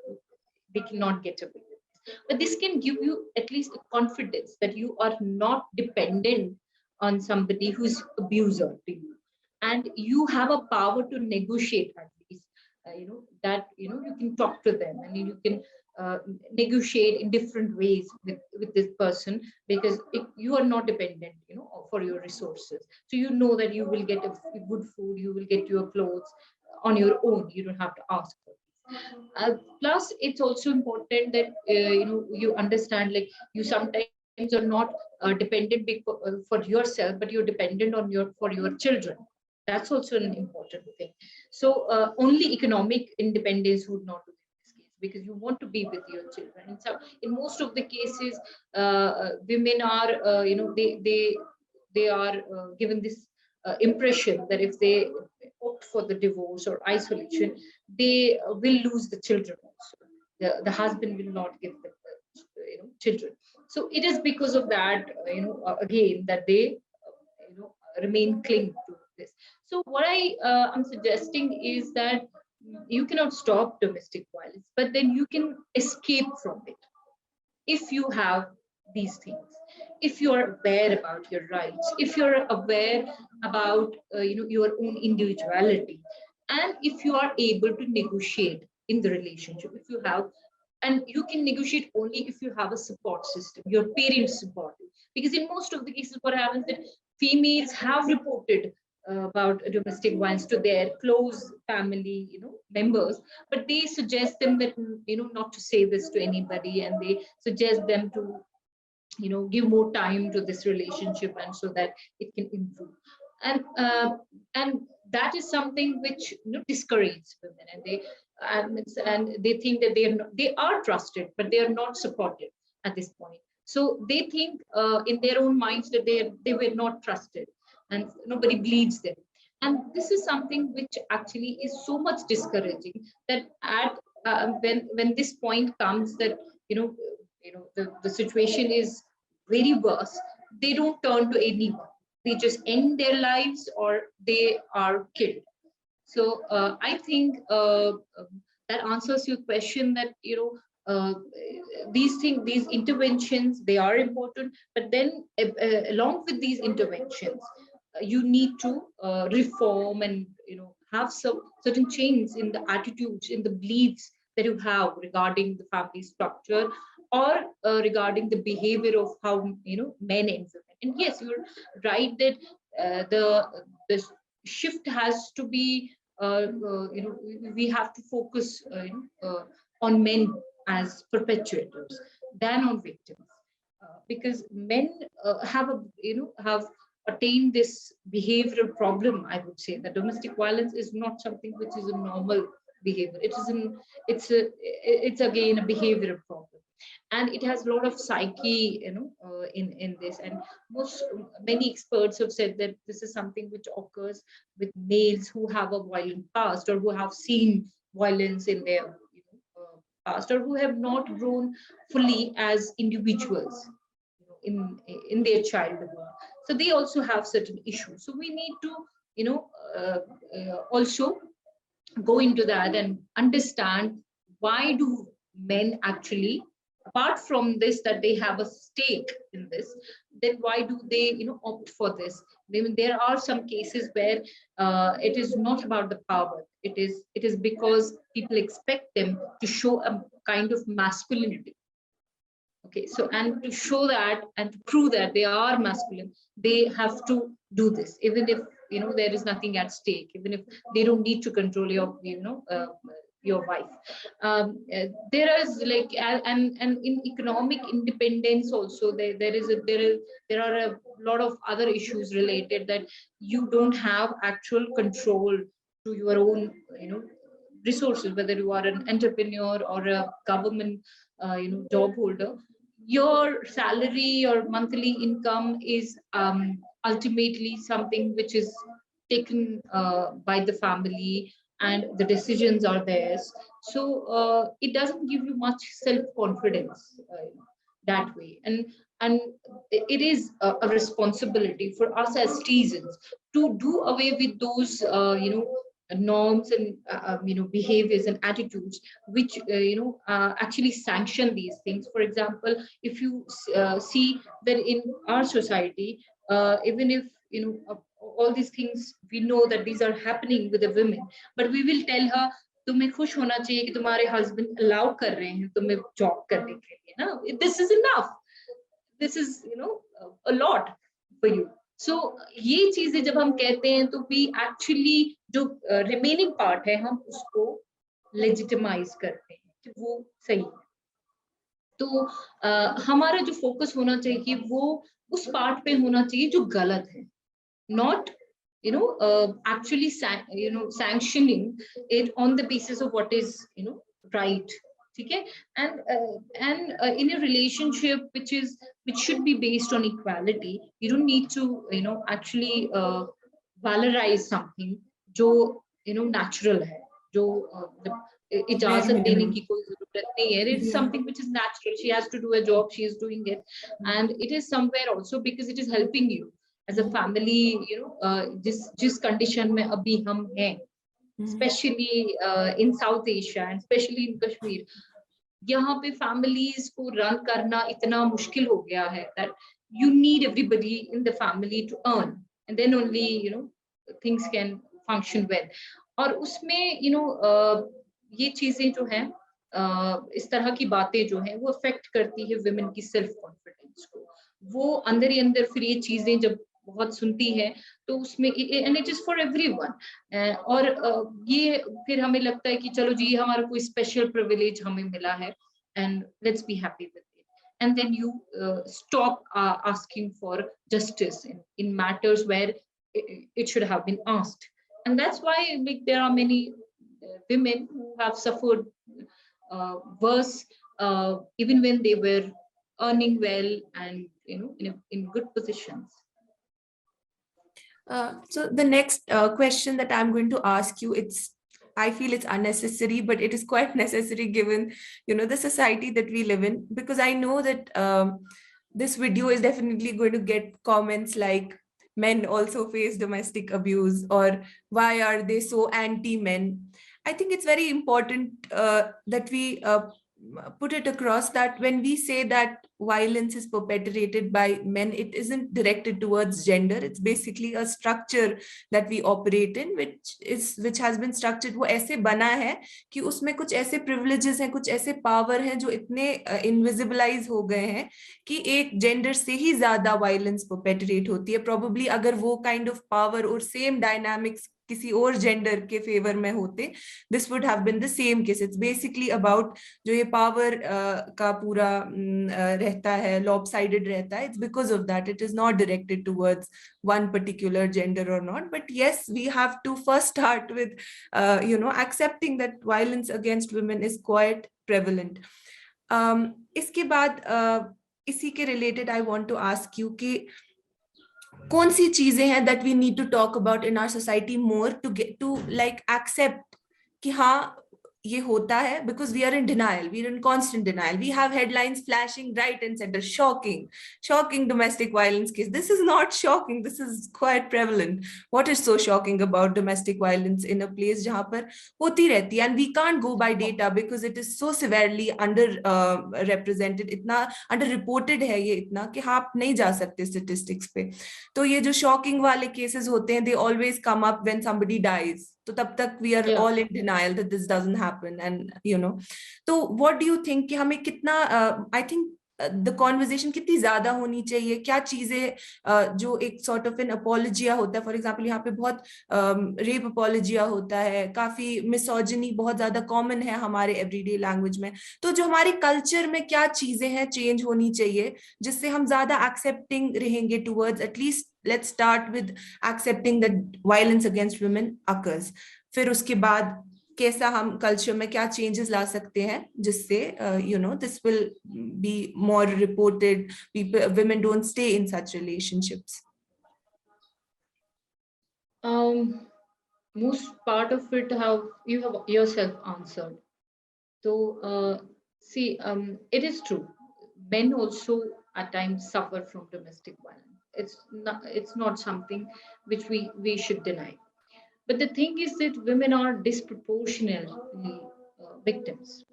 we cannot get away with this, but this can give you at least a confidence that you are not dependent on somebody who's abuser to you, and you have a power to negotiate at least, that you can talk to them, and you can uh, negotiate in different ways with this person, because you are not dependent for your resources. So you know that you will get a good food, you will get your clothes on your own, you don't have to ask for this. Plus it's also important that you understand, like, you sometimes are not dependent for yourself, but you're dependent on for your children. That's also an important thing. So only economic independence would not do in this case, because you want to be with your children. And so in most of the cases, women are they are given this impression that if they opt for the divorce or isolation, they will lose the children also. The husband will not give the children. So it is because of that, again, that they remain cling to this. So what I'm suggesting is that you cannot stop domestic violence, but then you can escape from it if you have these things. If you are aware about your rights, if you're aware about your own individuality, and if you are able to negotiate in the relationship, if you have, and you can negotiate only if you have a support system, your parents support you. Because in most of the cases what happens that females have reported about domestic violence to their close family members, but they suggest them that not to say this to anybody, and they suggest them to give more time to this relationship, and so that it can improve. And that is something which discourages women, and they think that they are trusted, but they are not supported at this point. So they think in their own minds that they were not trusted, and nobody believes them. And this is something which actually is so much discouraging, that at when this point comes that the situation is very worse, they don't turn to anyone. They just end their lives, or they are killed. So I think that answers your question, that these interventions, they are important, but then along with these interventions, you need to reform, and have some certain change in the attitudes, in the beliefs that you have regarding the family structure, or regarding the behavior of how men and women. And yes, you're right that the shift has to be we have to focus on men as perpetrators than on victims, because men have attained this behavioral problem. I would say that domestic violence is not something which is a normal behavior. It's again a behavioral problem, and it has a lot of psyche, in this. And many experts have said that this is something which occurs with males who have a violent past, or who have seen violence in their past, or who have not grown fully as individuals, in their childhood. So they also have certain issues. So we need to, also go into that and understand, why do men actually, apart from this that they have a stake in this, then why do they, opt for this? I mean, there are some cases where it is not about the power. It is because people expect them to show a kind of masculinity. Okay, so, and to show that and to prove that they are masculine, they have to do this, even if, there is nothing at stake, even if they don't need to control your wife. There is like, and in economic independence also, there are a lot of other issues related, that you don't have actual control to your own, resources, whether you are an entrepreneur or a government job holder. Your salary or monthly income is ultimately something which is taken by the family, and the decisions are theirs. So it doesn't give you much self confidence that way. And it is a responsibility for us as citizens to do away with those norms and behaviors and attitudes which actually sanction these things. For example, if you see that in our society, even if all these things, we know that these are happening with the women, but we will tell her, तुम्हें खुश होना चाहिए कि तुम्हारे husband allow कर रहे हैं तुम्हें जॉब करने के लिए ना, this is enough, this is a lot for you. So ये चीजें जब हम कहते हैं, तो we actually जो remaining part है, हम उसको legitimize करते हैं कि वो सही है. तो हमारा जो फोकस होना चाहिए वो उस पार्ट पे होना चाहिए जो गलत है, not actually sanctioning it on the basis of what is right. Okay. And in a relationship which should be based on equality, you don't need to actually valorize something जो natural है, जो इजाजत देने की कोई जरूरत नहीं है. It is something which is natural. She has to do a job, she is doing it, and it is somewhere also because it is helping you as a family. जिस कंडीशन में अभी हम हैं, especially in South Asia and especially in Kashmir, यहाँ पे families को run करना इतना मुश्किल हो गया है that you need everybody in the family to earn, and then only things can function well. और उसमें ये चीजें जो हैं, इस तरह की बातें जो हैं, वो अफेक्ट करती है women की self confidence को. वो अंदर ही अंदर फिर ये चीजें जब बहुत सुनती है, तो उसमें and it is for everyone. और ये फिर हमें लगता है कि चलो जी, हमारा कोई स्पेशल प्रिविलेज हमें मिला है, and let's be happy with it. And then you stop asking for justice in matters where it should have been asked. And that's why, like, there are many women who have suffered worse, even when they were earning well and in good positions. So the next question that I'm going to ask you, I feel it's unnecessary, but it is quite necessary given, the society that we live in, because I know that this video is definitely going to get comments like, men also face domestic abuse, or why are they so anti-men? I think it's very important that we put it across that when we say that violence is perpetrated by men, it isn't directed towards gender. It's basically a structure that we operate in, which has been structured. वो ऐसे बना है कि उसमें कुछ ऐसे privileges हैं, कुछ ऐसे power हैं जो इतने invisibilize हो गए हैं कि एक gender से ही ज्यादा violence perpetrate होती है. Probably अगर वो kind of power और same dynamics किसी और जेंडर के फेवर में होते, this would have been the same case. It's basically about जो ये पावर का पूरा रहता है, लॉपसाइडेड रहता है. It's because of that. It is not directed towards one particular gender or not, but yes, we have to first start with accepting that violence against women is quite prevalent. इसके बाद इसी के related I want to ask you कि कौन सी चीजें हैं that we need to talk about in our society more to get to like accept कि हाँ ये होता है, because we are in denial, we are in constant denial. We have headlines flashing right and center, shocking domestic violence case. This is not shocking, this is quite prevalent. What is so shocking about domestic violence in a place जहाँ पर होती रहती है, and we can't go by data because it is so severely under represented, इतना under reported है ये इतना कि हाँ आप नहीं जा सकते statistics पे. तो ये जो shocking वाले cases होते हैं, they always come up when somebody dies. तो तब तक we are all in denial that this doesn't happen. And तो what do you think कि हमें कितना I think the conversation कितनी ज्यादा होनी चाहिए, क्या चीजें जो एक sort of an apologia होता है, for example यहाँ पे बहुत rape apologia होता है, काफी misogyny बहुत ज्यादा common है हमारे everyday language में. तो जो हमारे culture में क्या चीजें हैं change होनी चाहिए जिससे हम ज्यादा accepting रहेंगे towards, at least let's start with accepting that violence against women occurs. फिर उसके बाद कैसा हम कल्चर में क्या चेंजेस ला सकते हैं जिससे this will be more reported, people, women don't stay in such relationships. Most part of it you have yourself answered. So see, it is true, men also at times suffer from domestic violence. It's not something which we should deny. But the thing is that women are disproportionately victims.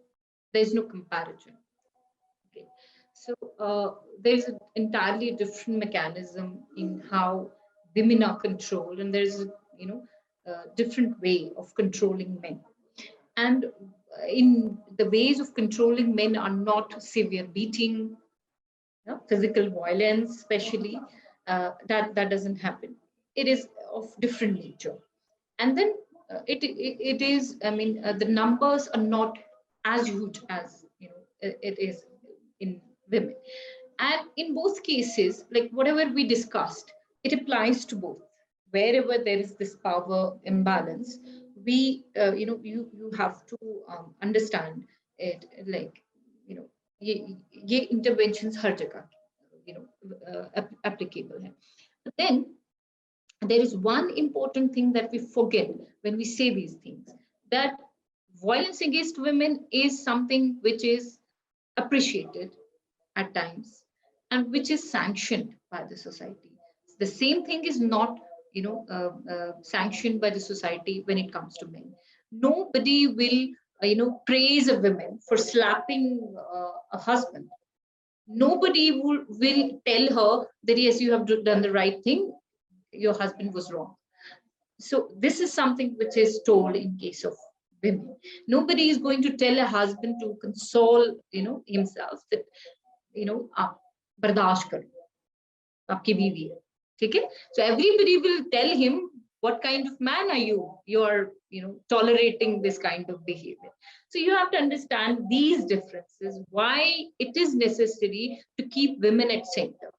There is no comparison. Okay, so there is an entirely different mechanism in how women are controlled, and there is a different way of controlling men. And in the ways of controlling men are not severe beating, physical violence, especially that doesn't happen. It is of different nature. And then it is, I mean, the numbers are not as huge as it is in women. And in both cases, like whatever we discussed, it applies to both. Wherever there is this power imbalance, we you have to understand it, like ये interventions हर जगह applicable है. But then there is one important thing that we forget when we say these things, that violence against women is something which is appreciated at times and which is sanctioned by the society. The same thing is not sanctioned by the society when it comes to men. Nobody will praise a woman for slapping a husband. Nobody will tell her that yes, you have done the right thing, your husband was wrong. So this is something which is told in case of women. Nobody is going to tell a husband to console himself that आप बर्दाश्त करो, आपकी बीवी है, ठीक है? So everybody will tell him, what kind of man are you? You are tolerating this kind of behavior. So you have to understand these differences, why it is necessary to keep women at center.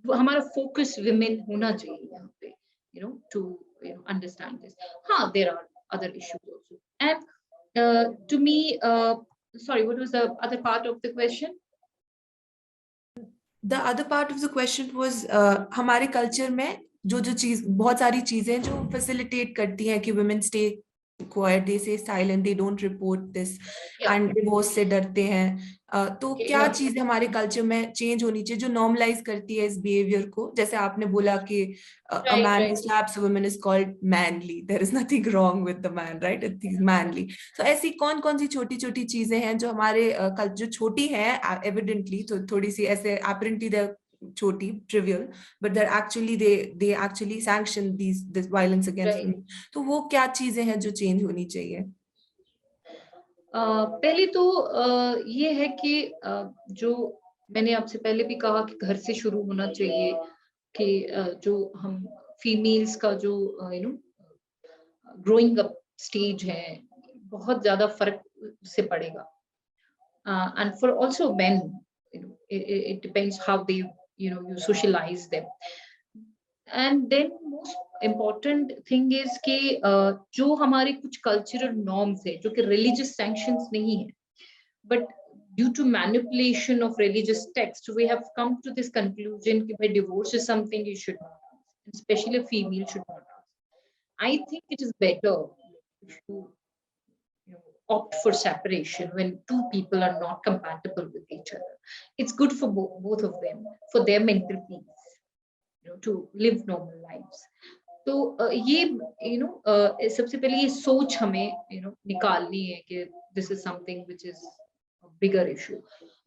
हमारा focus women होना चाहिए यहाँ पे, to understand this. There are other issues also. And to me, sorry, what was the other part of the question? The other part of the question was हमारे culture में जो चीज, बहुत सारी चीजें जो facilitate करती हैं कि women stay quiet, they stay silent, they don't report this, and divorce से डरते हैं. तो क्या चीजें हमारे कल्चर में चेंज होनी चाहिए जो नॉर्मलाइज करती है इस बिहेवियर को? जैसे आपने बोला कि a man who slaps a woman is called manly. There is nothing wrong with the man, right? It's manly. So ऐसी कौन सी छोटी छोटी चीजें हैं जो हमारे जो छोटी हैं evidently, तो थोड़ी सी ऐसे apparently they're choti, trivial, but they're actually they actually sanction this violence against women. तो वो क्या चीजें हैं जो चेंज होनी चाहिए? पहले तो ये है कि जो मैंने आपसे पहले भी कहा कि घर से शुरू होना चाहिए, कि जो हम फीमेल्स का जो ग्रोइंग अप स्टेज है, बहुत ज्यादा फर्क से पड़ेगा. And for also men, it depends how they, you socialize them. And then most important thing is कि जो हमारे कुछ cultural norms है, जो कि religious sanctions नहीं है, but due to manipulation of religious text, we have come to this conclusion कि भाई divorce is something you should not ask, especially a female should not ask. I think it is better if you opt for separation when two people are not compatible with each other. It's good for both of them, for their mental peace, to live normal lives. तो ये सबसे पहले ये सोच हमें निकालनी है कि this is something which is a bigger issue.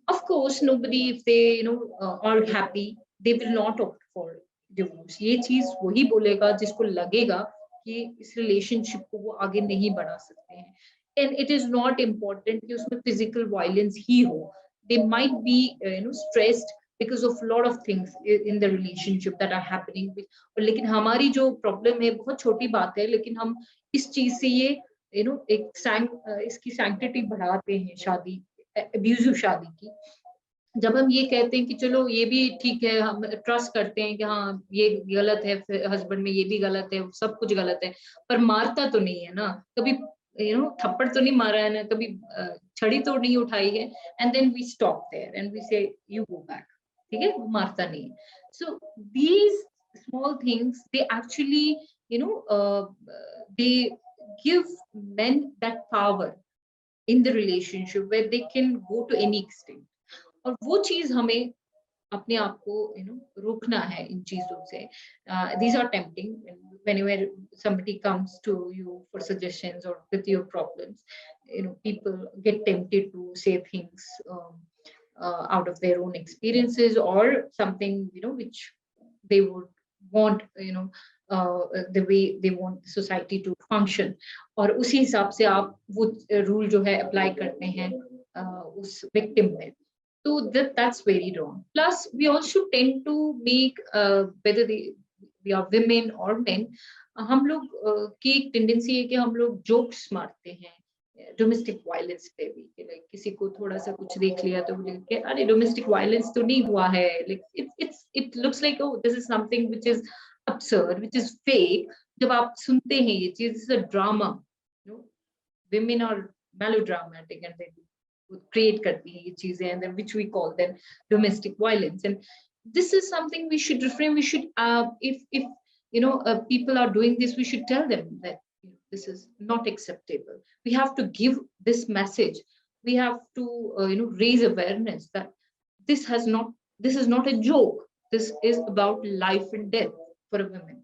Of course, nobody, if they are happy, they will not opt for divorce. ये चीज वही बोलेगा जिसको लगेगा कि इस रिलेशनशिप को वो आगे नहीं बढ़ा सकते हैं. And it is not important कि उसमें physical violence ही हो. They might be stressed because of a lot of things in the relationship that are happening. लेकिन हमारी जो प्रॉब्लम है बहुत छोटी बात है, लेकिन हम इस चीज से ये इसकी सैंक्टिटी बढ़ाते हैं शादी, अब्यूजिव शादी की. जब हम ये कहते हैं कि चलो ये भी ठीक है, हम ट्रस्ट करते हैं कि हाँ ये गलत है, हस्बैंड में ये भी गलत है, सब कुछ गलत है, पर मारता तो नहीं है ना, कभी थप्पड़ तो नहीं मारा है ना, कभी छड़ी तो नहीं उठाई है, and then we stop there and we say you go back. ठीक है, वो मारता नहीं है. So these small things they actually they give men that power in the relationship where they can go to any extent. और वो चीज हमें अपने आप को रोकना है इन चीजों से. These are tempting whenever somebody comes to you for suggestions or with your problems. People get tempted to say things out of their own experiences or something which they would want, the way they want society to function. और उसी हिसाब से आप वो rule जो है apply करते हैं उस विक्टिम में. So that's very wrong. Plus, we also tend to make, whether we are women or men, हम लोग की एक टेंडेंसी है कि हम लोग जोक्स मारते हैं डोमेस्टिक वायलेंस पे भी. लाइक किसी को थोड़ा सा कुछ देख लिया तो बोले कि अरे डोमेस्टिक वायलेंस तो नहीं हुआ है. Like it looks like, oh, this is something which is absurd, which is fake. जब आप सुनते हैं ये चीज, this is a drama. Women are melodramatic and they create करती हैं ये चीजें, and then which we call them domestic violence. And this is something we should refrain. We should, if people are doing this, we should tell them that this is not acceptable. We have to give this message. We have to raise awareness that this is not a joke. This is about life and death for a woman.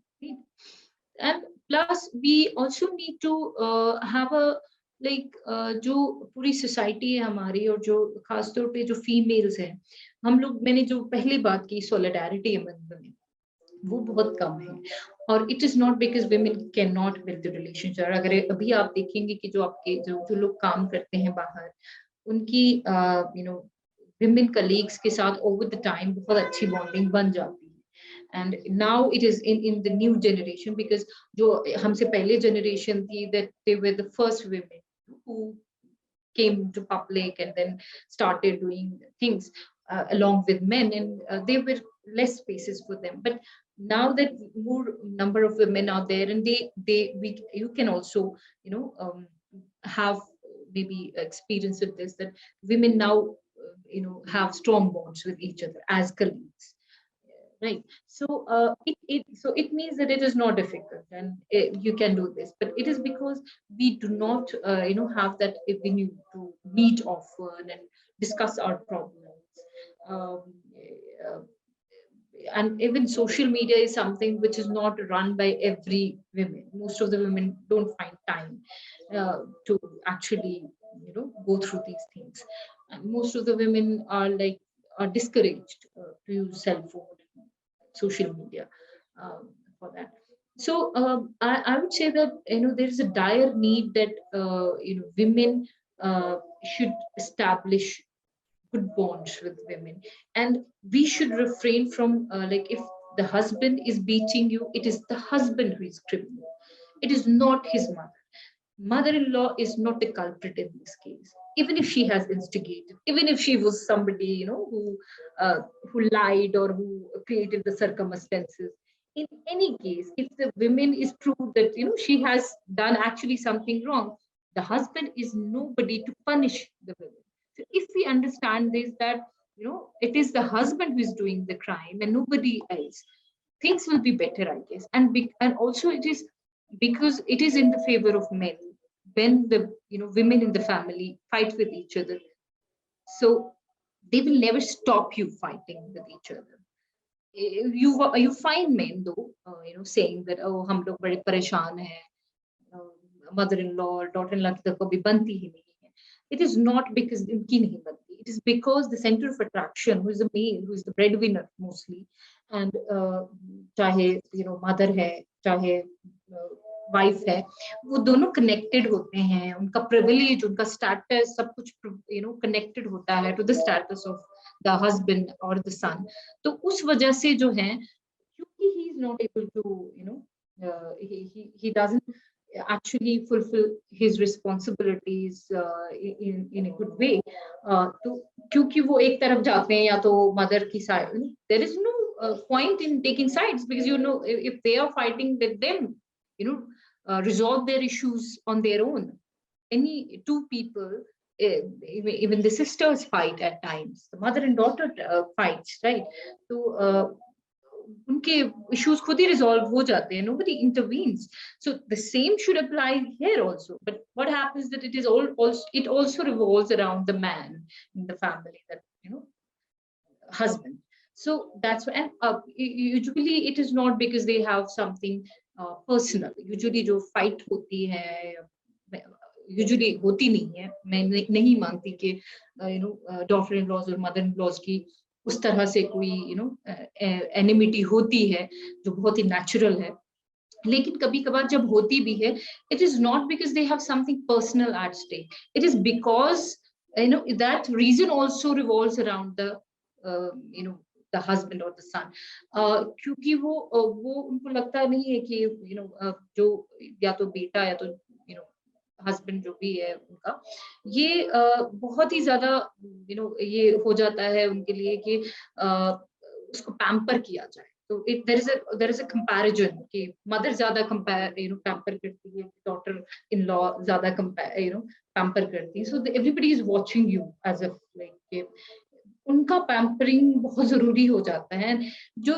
And plus we also need to have a जो पूरी society है हमारी, और जो खासतौर पे जो females हैं, हम लोग, मैंने जो पहली बात की सॉलिडारिटी में, वो बहुत कम है. और it is not because women can not build the relationship. अगर अभी आप देखेंगे कि जो आपके जो लोग काम करते हैं बाहर, उनकी वुमेन कलीग्स के साथ ओवर द टाइम बहुत अच्छी बॉन्डिंग बन जाती है. And now it is in the new generation, because जो हमसे पहले generation थी, that they were the first women who came to public and then started doing things along with men, and there were less spaces for them. But now that more number of women are there, and you can also have maybe experience with this, that women now have strong bonds with each other as colleagues. Right. So it means that it is not difficult, and you can do this, but it is because we do not have that avenue to meet often and discuss our problems. And even social media is something which is not run by every women. Most of the women don't find time to actually go through these things. And most of the women are discouraged to use cell phone, social media, for that. So I would say that there is a dire need that women should establish good bonds with women, and we should refrain from if the husband is beating you, it is the husband who is criminal. It is not his mother. Mother-in-law is not the culprit in this case, even if she has instigated, even if she was somebody, who lied or who created the circumstances. In any case, if the woman is proved that she has done actually something wrong, the husband is nobody to punish the woman. So if we understand this, that it is the husband who is doing the crime and nobody else, things will be better, I guess. And also it is because it is in the favor of men when the women in the family fight with each other. So they will never stop you fighting with each other. You find men though, saying that, oh, हम लोग बड़े परेशान हैं, mother in law और daughter in law की तो कभी बनती ही नहीं है. It is not because इनकी नहीं बनती. It is because the center of attraction, who is the male, who is the breadwinner mostly, and चाहे मदर है, चाहे वाइफ है, वो दोनों कनेक्टेड होते हैं. उनका प्रिविलेज, उनका स्टेटस, सब कुछ कनेक्टेड होता है to the status of the husband और द सन. तो उस वजह से जो है, क्योंकि he is not able to he doesn't actually fulfill his responsibilities in a good way. तो क्योंकि वो एक तरफ जाते हैं या तो मदर की side, there is no point in taking sides, because if they are fighting, with them resolve their issues on their own. Any two people, even the sisters fight at times, the mother and daughter fights, right? So उनके issues खुद ही resolve हो जाते हैं. Nobody intervenes. So the same should apply here also. But what happens that it also revolves around the man in the family, that husband. So that's why, and usually it is not because they have something personal. Usually जो fight होती है, usually होती नहीं है. मैं नहीं मानती कि daughter in laws और mother in laws की उस तरह से कोई एनिमिटी होती है, जो बहुत ही नेचुरल है. लेकिन कभी कभार जब होती भी है, it is not because they have something personal at stake. It is because that reason also revolves around the husband or the son. क्योंकि वो उनको लगता नहीं है कि जो या तो बेटा या तो हस्बैंड जो भी है उनका, ये बहुत ही ज्यादा ये हो जाता है उनके लिए कि उसको पैम्पर किया जाए. तो there is a comparison कि मदर ज्यादा पैम्पर करती है, डॉटर इन लॉ ज्यादा पैम्पर करती है. So everybody is watching you as a like, उनका पैम्परिंग बहुत जरूरी हो जाता है. जो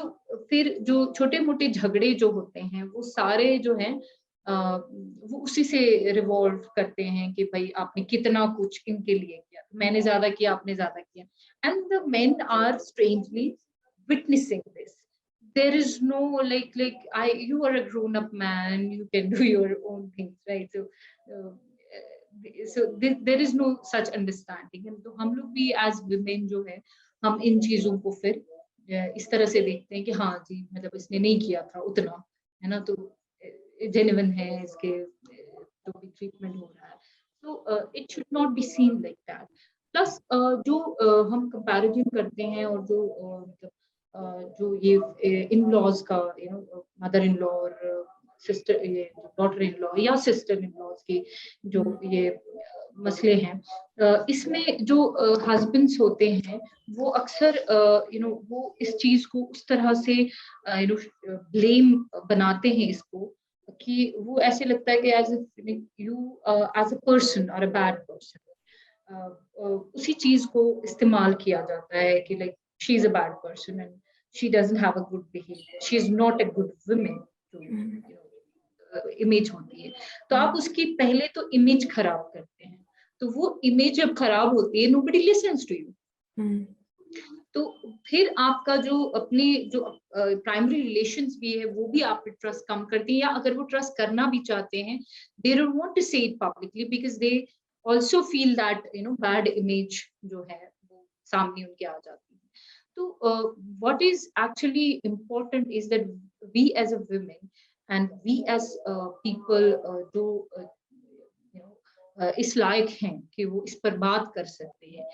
फिर जो छोटे मोटे झगड़े जो होते हैं, वो सारे जो हैं वो उसी से रिवॉल्व करते हैं कि भाई आपने कितना कुछ इनके लिए किया, मैंने ज्यादा किया, आपने ज्यादा किया. And the men are strangely witnessing this. There is no like you are a grown up man, you can do your own things, right? So there is no such understanding. And तो हम लोग भी as women जो है, हम इन चीजों को फिर इस तरह से देखते हैं कि हाँ जी, मतलब इसने नहीं किया था उतना, है ना, तो जेन्युइन है इसके जो भी ट्रीटमेंट हो रहा है. So it should not be seen like that. Plus जो हम कंपैरिजन करते हैं, और जो जो ये इन लॉज का मदर इन लॉ और सिस्टर, ये डॉटर इन लॉ या सिस्टर इन लॉज के जो ये मसले हैं, इसमें जो हस्बैंड्स होते हैं, वो अक्सर वो इस चीज को उस तरह से ब्लेम बनाते हैं इसको, कि वो ऐसे लगता है कि एज अ पर्सन और अ बैड पर्सन, उसी चीज को इस्तेमाल किया जाता है कि like she is a bad person and she doesn't have a good behavior, she is not a good woman, तो इमेज होती है. तो आप उसकी पहले तो इमेज खराब करते हैं, तो वो इमेज जब खराब होती है, nobody listens to you. तो फिर आपका जो अपने जो प्राइमरी रिलेशंस भी है, वो भी आप पे ट्रस्ट कम करती हैं, या अगर वो ट्रस्ट करना भी चाहते हैं, they don't want to say it publicly because they also feel that bad image जो है वो सामने उनके आ जाती है. So what is actually important is that we as a women and we as people जो इस लायक हैं कि वो इस पर बात कर सकते हैं,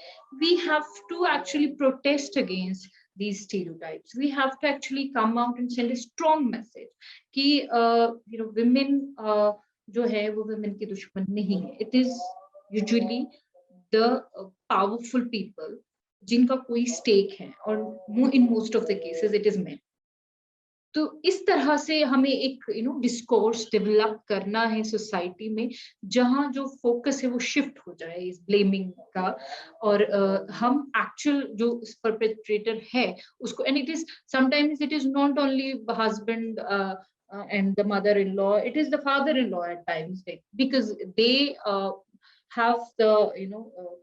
we have to actually protest against these stereotypes. We have to actually come out and send a strong message कि women जो है वो women के दुश्मन नहीं है. It is usually the powerful people जिनका कोई stake है, और in most of the cases it is men. तो इस तरह से हमें एक डिस्कोर्स डेवलप करना है सोसाइटी में, जहां जो फोकस है वो शिफ्ट हो जाए इस ब्लेमिंग का, और हम एक्चुअल जो परपेट्रेटर है उसको, and it is sometimes it is not only husband and the mother-in-law, it is the father-in-law at times, because they have the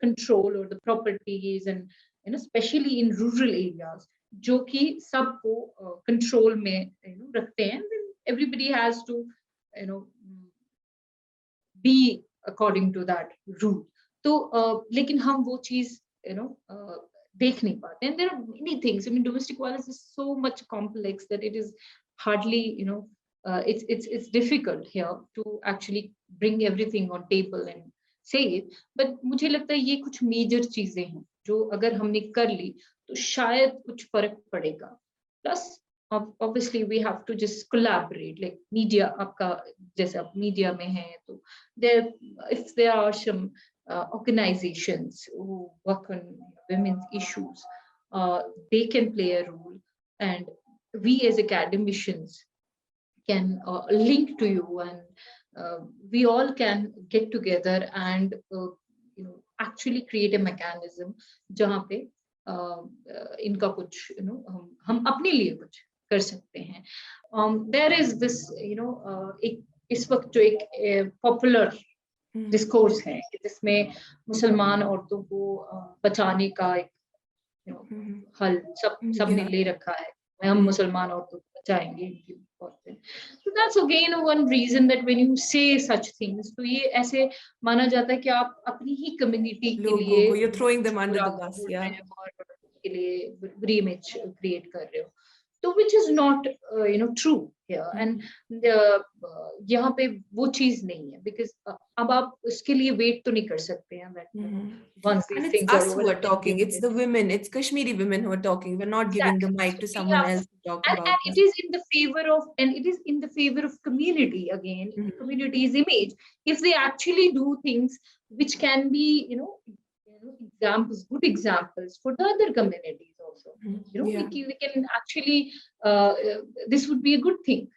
control or the properties, and especially in rural areas, जो कि सबको control में रखते हैं. Everybody has to be according to that rule. तो लेकिन हम वो चीज देख नहीं पाते. And there are many things. I mean, domestic violence is so much complex that it is hardly it's difficult here to actually bring everything on table and say it. But मुझे लगता है ये कुछ मेजर चीजें हैं जो अगर हमने कर ली तो शायद कुछ फर्क पड़ेगा. Plus obviously we have to just collaborate, like media. आपका जैसे आप मीडिया में हैं, तो if there are some organizations who work on women's issues, they can play a role, and we as academicians can link to you, and we all can get together and actually create a mechanism जहाँ पे इनका कुछ हम अपने लिए कुछ कर सकते हैं. There is this एक इस वक्त जो एक पॉपुलर डिस्कोर्स है जिसमें मुसलमान औरतों को बचाने का एक हल सबने ले रखा है. हम मुसलमान औरतों को बचाएंगे इनकी औरतें. So that's again one reason that when you say such things, तो ये ऐसे माना जाता है कि आप अपनी ही कम्युनिटी के लिए you're throwing them under the bus, yeah, और के लिए बुरी इमेज क्रिएट कर रहे हो. तो which is not true here. And यहाँ पे वो चीज नहीं है, because अब आप उसके लिए वेट तो नहीं कर सकते हैं that once these and things it's are us over, who are talking, it's the women, it's Kashmiri women who are talking. We're not giving the mic to someone else to talk about and it is in the favor of community again, community's image. If they actually do things which can be examples, good examples for the other communities also, we can actually this would be a good thing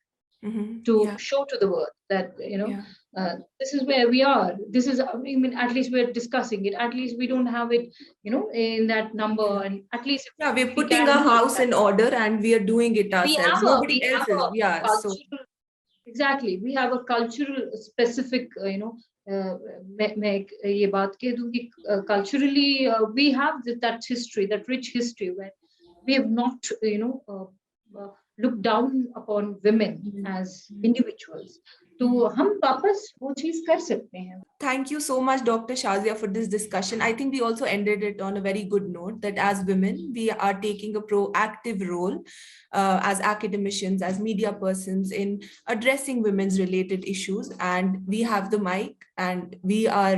to show to the world that this is where we are. This is, I mean, at least we're discussing it. At least we don't have it in that number, and at least we're putting our house in order and we are doing it ourselves. Nobody else is. Exactly, we have a cultural specific मैं ये बात कह दूं कि culturally we have that history, that rich history, where we have not looked down upon women as individuals. तो हम वापस वो चीज कर सकते हैं. Thank you so much, Dr. Shazia, for this discussion. I think we also ended it on a very good note that as women, we are taking a proactive role as academicians, as media persons in addressing women's related issues. And we have the mic and we are,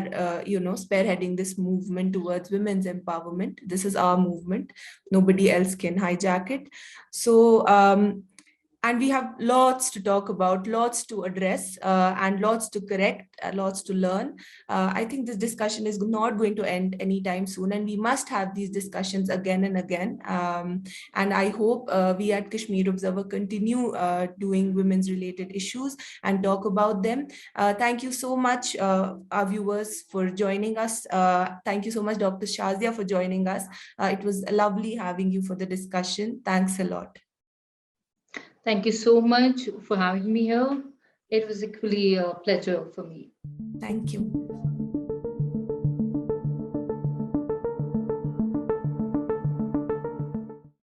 spearheading this movement towards women's empowerment. This is our movement. Nobody else can hijack it. So, and we have lots to talk about, lots to address, and lots to correct, lots to learn. I think this discussion is not going to end anytime soon, and we must have these discussions again and again. And I hope we at Kashmir Observer continue doing women's related issues and talk about them. Thank you so much, our viewers, for joining us. Thank you so much, Dr. Shazia, for joining us. It was lovely having you for the discussion. Thanks a lot. Thank you so much for having me here. It was equally a pleasure for me. Thank you.